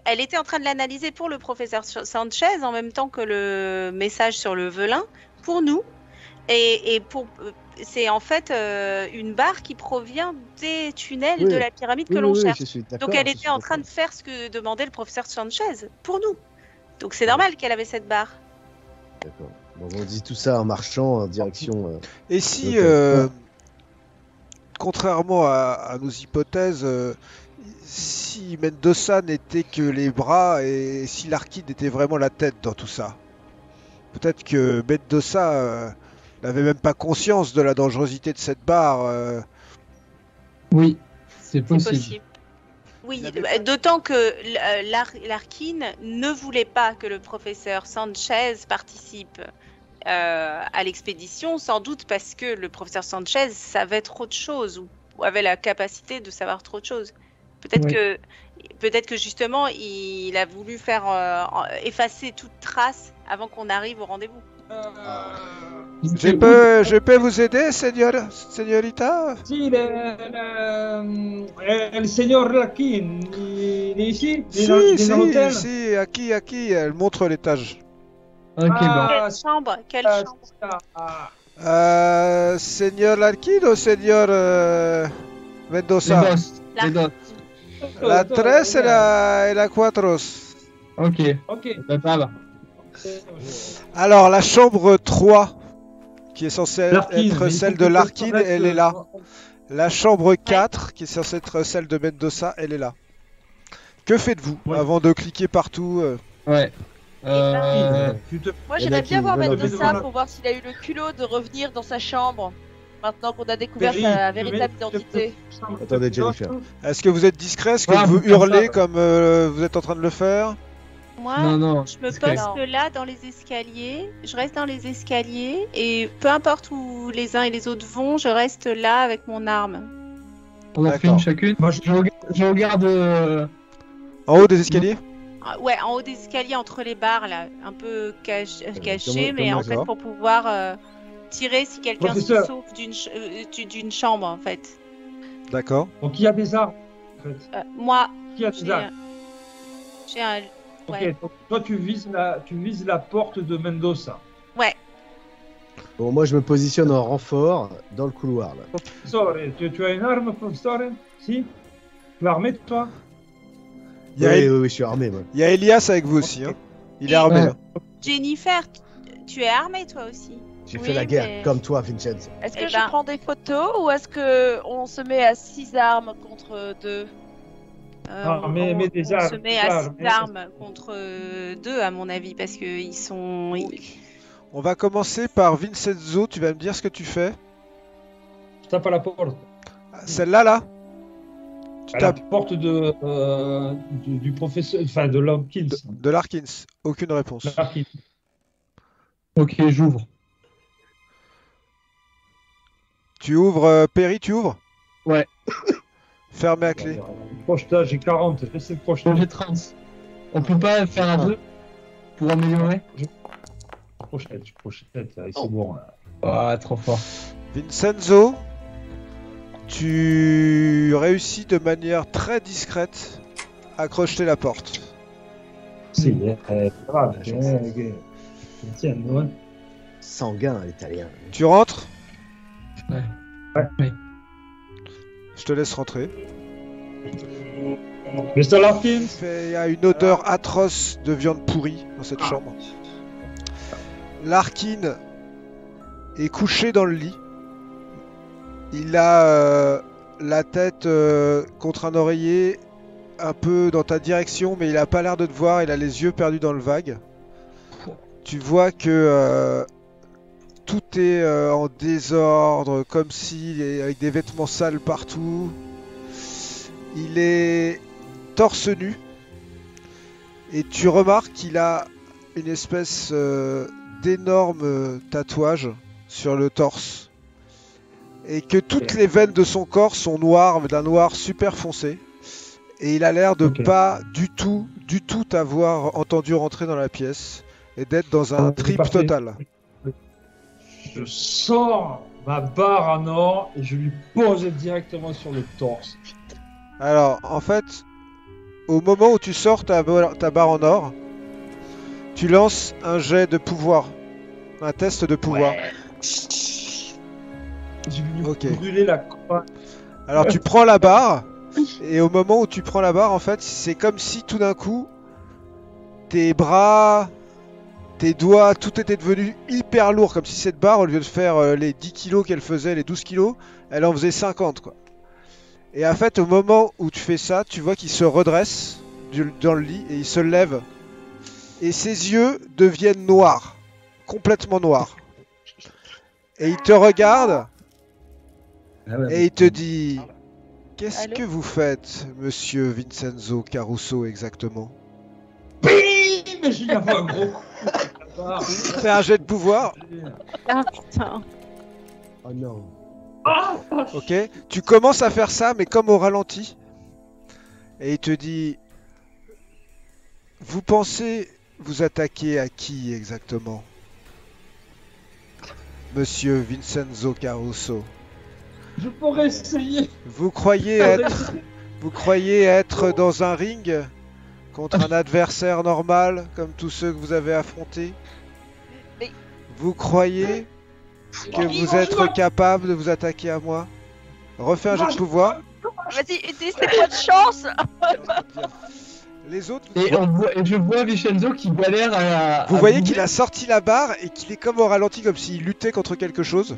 Elle était en train de l'analyser pour le professeur Sanchez en même temps que le message sur le velin pour nous. C'est en fait une barre qui provient des tunnels Oui. de la pyramide que Oui, l'on oui, cherche. je suis d'accord, Donc elle je était suis en train de faire ce que demandait le professeur Sanchez pour nous. Donc c'est normal qu'elle avait cette barre. d'accord. Bon, on dit tout ça en marchant en direction. Et si, Ok. contrairement à nos hypothèses, si Mendoza n'était que les bras et si l'Arkide était vraiment la tête dans tout ça, peut-être que Mendoza n'avait même pas conscience de la dangerosité de cette barre. Oui, c'est C'est possible. possible. Oui, Il avait bah, d'autant que Larkin ne voulait pas que le professeur Sanchez participe à l'expédition, sans doute parce que le professeur Sanchez savait trop de choses ou avait la capacité de savoir trop de choses. Peut-être Oui. peut-être que justement il a voulu faire effacer toute trace avant qu'on arrive au rendez-vous. Je peux vous aider, señorita? Si, el señor Larkin, il est ici? Il est dans l'hôtel? Si, aquí, elle montre l'étage. Ok, bon. Ah, Quelle chambre? Quelle ah, chambre? Señor Larkin ou señor Les Mendoza? boss. Les Là. boss. La 3 et la 4. Ok. Ok. Bah, ça va. Alors, la chambre 3, qui est censée Larkin, être mais celle il de faut que Larkin, ça reste, elle est là. La chambre 4, qui est censée être celle de Mendoza, elle est là. Que faites-vous Ouais. avant de cliquer partout Ouais. Tu te... Moi, Il y en a j'aimerais qui bien voir veulent Mendoza enlever- pour voir s'il a eu le culot de revenir dans sa chambre. Maintenant qu'on a découvert Perry, sa tu véritable mets- identité. Attendez, Jennifer. Est-ce que vous êtes discret? Est-ce que Ouais, vous vous faites hurlez ça. comme vous êtes en train de le faire? Moi, Non, non. je me discret. poste là dans les escaliers, je reste dans les escaliers et peu importe où les uns et les autres vont, je reste là avec mon arme. On en fait D'accord. une chacune. Moi, Je regarde. En haut des escaliers? Ouais, en haut des escaliers, entre les barres, là, un peu caché, mais comment en fait, d'accord. pour pouvoir tirer si quelqu'un se Professeur. sauve d'une chambre, en fait. D'accord. Donc il y a des armes. En fait. Moi, Il y a des j'ai armes. j'ai un... Ok, Ouais. donc toi tu vises la porte de Mendoza. Ouais. Bon, moi, je me positionne en renfort dans le couloir. Là. Professeur, tu as une arme, professeur? Si? Tu es armé, toi? Il y a, Oui, je suis armé, moi. il y a Elias avec vous aussi. Hein. Il est armé. Ouais. Hein. Jennifer, tu es armée, toi aussi? J'ai Oui, fait la guerre, mais- comme toi, Vincenzo. Est-ce que Eh je ben- prends des photos ou est-ce que on se met à 6 armes contre 2? Ah, mais des on armes, se met des à armes, 6 armes contre 2, à mon avis, parce que ils sont... On va commencer par Vincenzo. Tu vas me dire ce que tu fais. Je tape à la porte. Celle-là, là Tu À la tapes porte du professeur, enfin de Lampkins. de Larkins. Aucune réponse. Larkin. Ok, j'ouvre. Tu ouvres, Perry, tu ouvres? Ouais. Fermé à clé. Projetage, j'ai 40. Laissez le projetage. J'ai 30. On peut pas faire un 2 pour améliorer? Je projette, là, c'est bon. Là. Ah, trop fort. Vincenzo, tu réussis de manière très discrète à crocheter la porte. Si, grave. La chance. Tiens, ouais. Sanguin, l'italien. Tu rentres? Ouais. Ouais. Oui. Je te laisse rentrer. Mr. Larkins. Il y a une odeur atroce de viande pourrie dans cette chambre. Larkin est couché dans le lit. Il a la tête contre un oreiller, un peu dans ta direction, mais il a pas l'air de te voir. Il a les yeux perdus dans le vague. Tu vois que tout est en désordre, comme s'il est avec des vêtements sales partout. Il est torse nu. Et tu remarques qu'il a une espèce d'énorme tatouage sur le torse. Et que toutes les veines de son corps sont noires, mais d'un noir super foncé. Et il a l'air de Ok. pas du tout t'avoir entendu rentrer dans la pièce. Et d'être dans un C'est trip parfait. total. Je sors ma barre en or et je lui pose directement sur le torse. Alors, en fait, au moment où tu sors ta barre en or, tu lances un jet de pouvoir. Un test de pouvoir. J'ai lui Ok. brûler la croix. Alors tu prends la barre, et au moment où tu prends la barre, en fait, c'est comme si tout d'un coup, tes bras, tes doigts, tout était devenu hyper lourd, comme si cette barre, au lieu de faire les 10 kilos qu'elle faisait, les 12 kilos, elle en faisait 50, quoi. Et en fait, au moment où tu fais ça, tu vois qu'il se redresse dans le lit, et il se lève, et ses yeux deviennent noirs, complètement noirs. Et il te regarde, et il te dit... Qu'est-ce Allô que vous faites, monsieur Vincenzo Caruso, exactement? Bim. Mais je lui avais un gros coup. avec la barre. Fais un jet de pouvoir, Ah, putain. Oh non. ok? Tu commences à faire ça, mais comme au ralenti. Et il te dit... Vous pensez vous attaquer à qui exactement? Monsieur Vincenzo Caruso. Je pourrais essayer. Vous croyez être dans un ring contre un adversaire normal comme tous ceux que vous avez affrontés? Mais- Vous croyez que vous êtes capable de vous attaquer à moi? Refais un jet de pouvoir. Vas-y, utilise tes points de chance. Les autres, Et je vois Vincenzo qui galère à. vous voyez qu'il a sorti la barre et qu'il est comme au ralenti, comme s'il luttait contre quelque chose.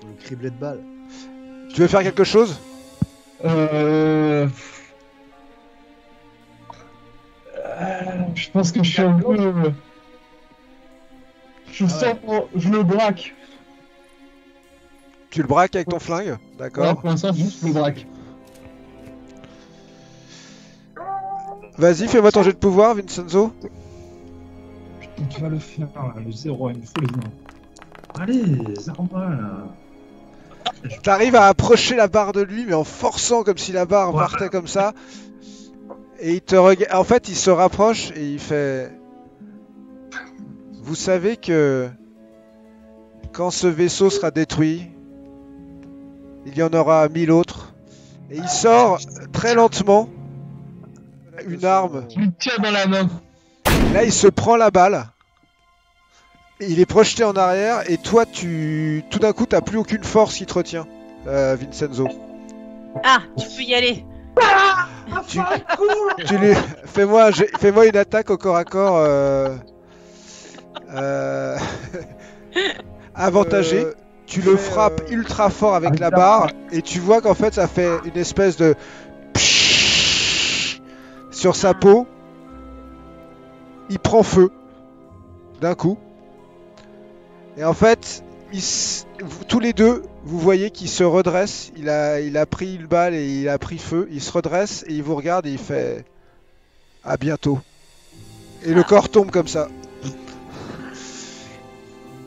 Faut le cribler de balles. Tu veux faire quelque chose? Je pense que je suis un peu. Je sens. Je le braque. Tu le braques avec ton flingue? Ouais, D'accord. pour l'instant, juste le braque. Vas-y, fais-moi ton jet de pouvoir, Vincenzo. Putain, tu vas le faire, là, le 0, il me faut les noms. Allez, c'est normal. Là. T'arrives à approcher la barre de lui, mais en forçant comme si la barre partait comme ça. Et il te regarde. En fait, il se rapproche et il fait. Vous savez que quand ce vaisseau sera détruit, il y en aura 1000 autres. Et il sort très lentement une arme. Tu le tiens dans la main. Là, il se prend la balle. Il est projeté en arrière et toi, tout d'un coup, t'as plus aucune force qui te retient, Vincenzo. Ah, tu peux y aller. Tu lui... Fais-moi une attaque au corps à corps avantagée. Tu le frappes ultra fort avec la barre et tu vois qu'en fait ça fait une espèce de sur sa peau. Il prend feu d'un coup. Et en fait, tous les deux, vous voyez qu'il se redresse. Il a pris une balle et il a pris feu. Il se redresse et il vous regarde et il fait à bientôt. Et le corps tombe comme ça.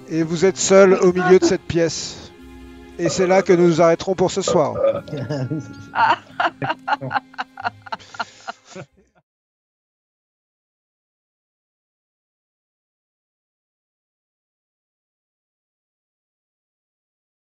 Et vous êtes seul au milieu de cette pièce. Et c'est là que nous nous arrêterons pour ce soir.